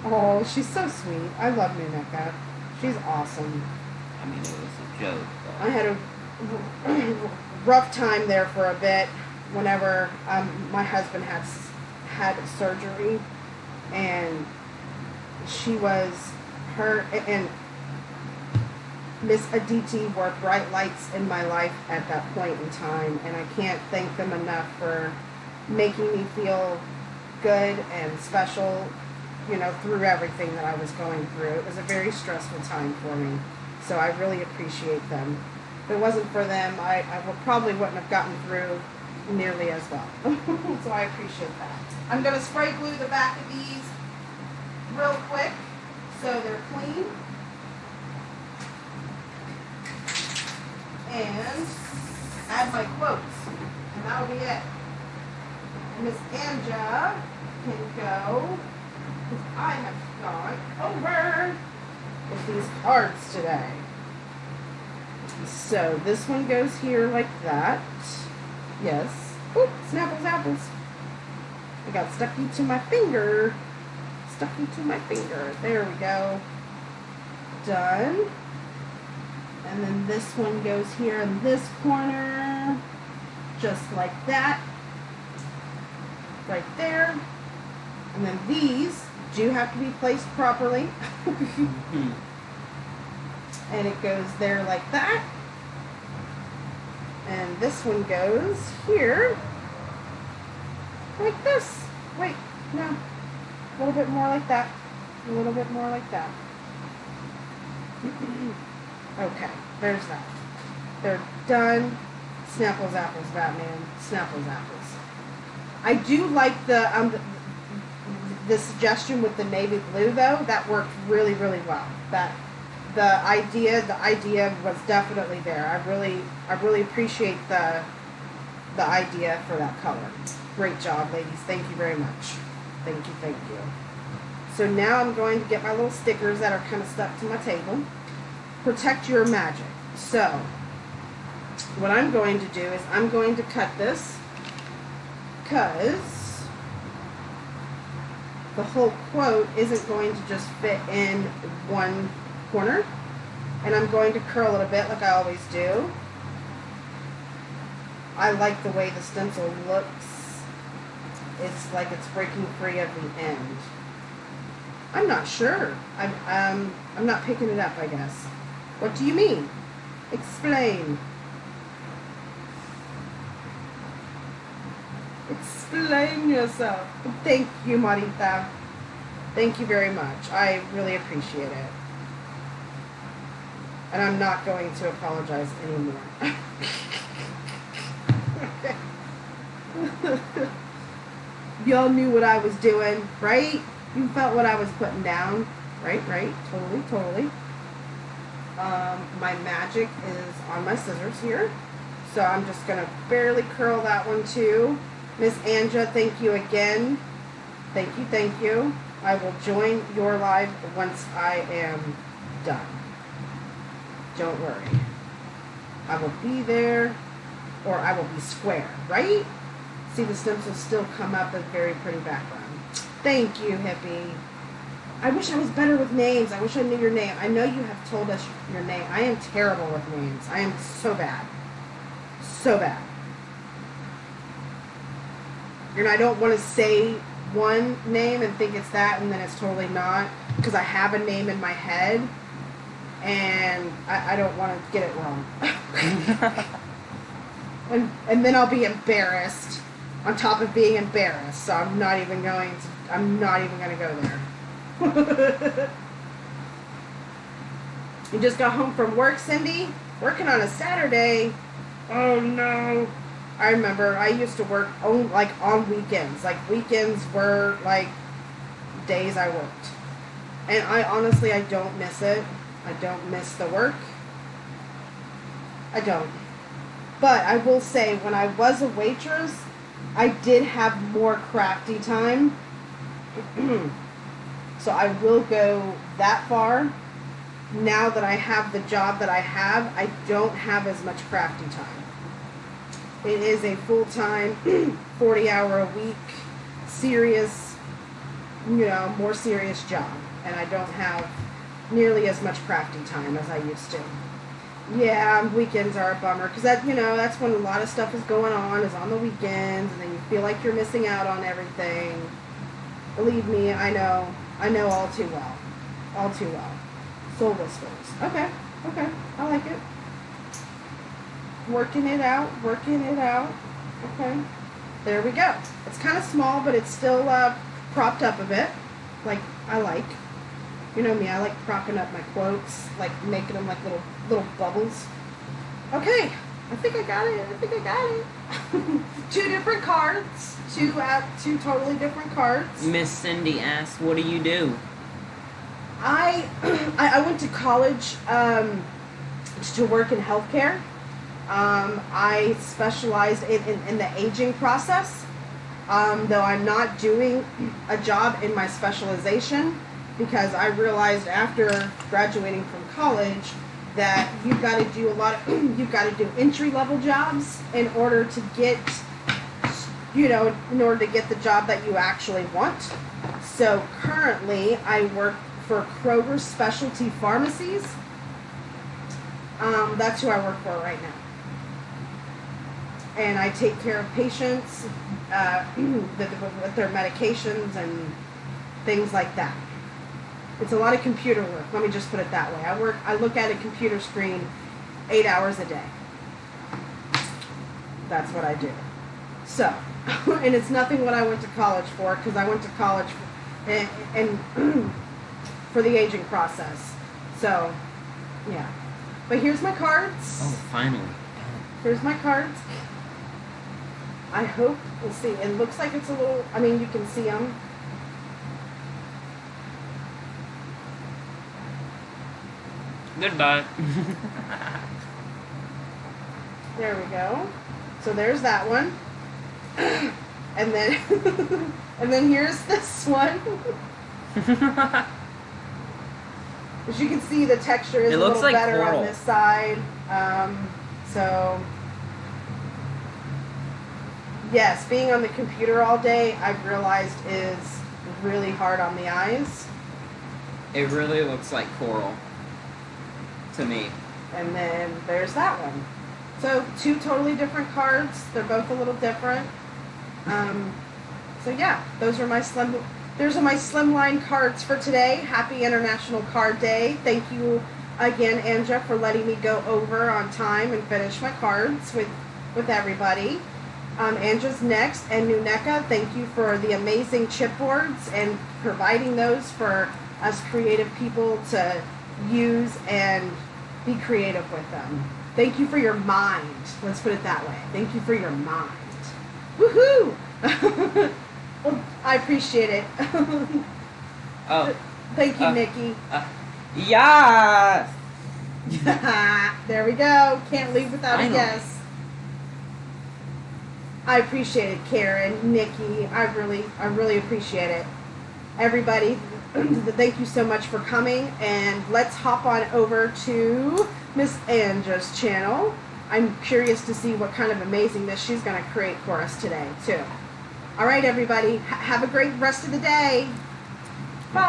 Oh, she's so sweet. I love Nuneka. She's awesome. I mean, it was a joke. But... I had a rough time there for a bit whenever my husband had surgery, and and Miss Aditi were bright lights in my life at that point in time, and I can't thank them enough for making me feel good and special, through everything that I was going through. It was a very stressful time for me, so I really appreciate them. If it wasn't for them, I probably wouldn't have gotten through nearly as well. So I appreciate that. I'm going to spray glue the back of these real quick so they're clean. And add my quotes. And that'll be it. And Miss Anja can go, because I have gone over with these cards today. So this one goes here like that. Yes. Oop, snapples, apples. I got stucky to my finger. Stucky to my finger. There we go. Done. And then this one goes here in this corner. Just like that. Right there. And then these do have to be placed properly. And it goes there like that. And this one goes here like this. Wait, no. A little bit more like that. A little bit more like that. Okay, there's that. They're done. Snapples, apples, Batman. Snapples, apples. I do like the the suggestion with the navy blue though, that worked really, really well. That the idea was definitely there. I really appreciate the idea for that color. Great job, ladies. Thank you very much. Thank you, thank you. So now I'm going to get my little stickers that are kind of stuck to my table. Protect your magic. So what I'm going to do is I'm going to cut this because the whole quote isn't going to just fit in one corner. And I'm going to curl it a bit like I always do. I like the way the stencil looks. It's like it's breaking free of the end. I'm not sure. I'm not picking it up, I guess. What do you mean? Explain. Explain yourself. Thank you, Marita. Thank you very much. I really appreciate it. And I'm not going to apologize anymore. Y'all knew what I was doing, right? You felt what I was putting down. Right, totally. My magic is on my scissors here. So I'm just going to barely curl that one too. Miss Anja, thank you again. Thank you. I will join your live once I am done. Don't worry. I will be there, or I will be square, right? See, the stencils still come up as very pretty background. Thank you, Hippie. I wish I was better with names. I wish I knew your name. I know you have told us your name. I am terrible with names. I am so bad. So bad. And I don't want to say one name and think it's that and then it's totally not, because I have a name in my head and I don't want to get it wrong. and then I'll be embarrassed on top of being embarrassed. So I'm not even going to go there. You just got home from work, Cindy? Working on a Saturday? Oh no. I remember I used to work on weekends. Like weekends were like days I worked. And I don't miss it. I don't miss the work. I don't. But I will say when I was a waitress, I did have more crafty time. So I will go that far. Now that I have the job that I have, I don't have as much crafty time. It is a full-time, 40-hour-a-week, serious, more serious job. And I don't have nearly as much crafty time as I used to. Yeah, weekends are a bummer. Because that's when a lot of stuff is going on, is on the weekends. And then you feel like you're missing out on everything. Believe me, I know all too well. All too well. Soul whispers. Okay, I like it. Working it out. Okay, there we go. It's kind of small, but it's still propped up a bit. Like, I like. You know me, I like propping up my quotes, like making them like little bubbles. Okay, I think I got it. 2 different cards. Two totally different cards. Miss Cindy asks, what do you do? I went to college to work in healthcare. I specialized in the aging process, though I'm not doing a job in my specialization, because I realized after graduating from college that you've got to do you've got to do entry-level jobs in order to get the job that you actually want. So currently I work for Kroger Specialty Pharmacies. That's who I work for right now. And I take care of patients with their medications and things like that. It's a lot of computer work. Let me just put it that way. I look at a computer screen 8 hours a day. That's what I do. So, and it's nothing what I went to college for, because I went to college for the aging process. So, yeah. But here's my cards. Oh, finally. Here's my cards. I hope, we'll see. It looks like it's a little, you can see them. Goodbye. There we go. So there's that one. And then and then here's this one. As you can see, the texture is It a looks little like better coral. on this side. So yes, being on the computer all day, I've realized is really hard on the eyes. It really looks like coral to me. And then there's that one. So 2 totally different cards. They're both a little different. So yeah, those are my slimline cards for today. Happy International Card Day. Thank you again, Anja, for letting me go over on time and finish my cards with everybody. Anja's next, and Nuneka, thank you for the amazing chipboards and providing those for us creative people to use and be creative with them. Thank you for your mind. Let's put it that way. Thank you for your mind. Woohoo! Well, I appreciate it. Oh. Thank you, Nikki. Yeah. There we go. Can't leave without a Finally. yes. I appreciate it, Karen, Nikki. I really appreciate it. Everybody, thank you so much for coming, and let's hop on over to Miss Anja's channel. I'm curious to see what kind of amazingness she's going to create for us today, too. All right, everybody, have a great rest of the day.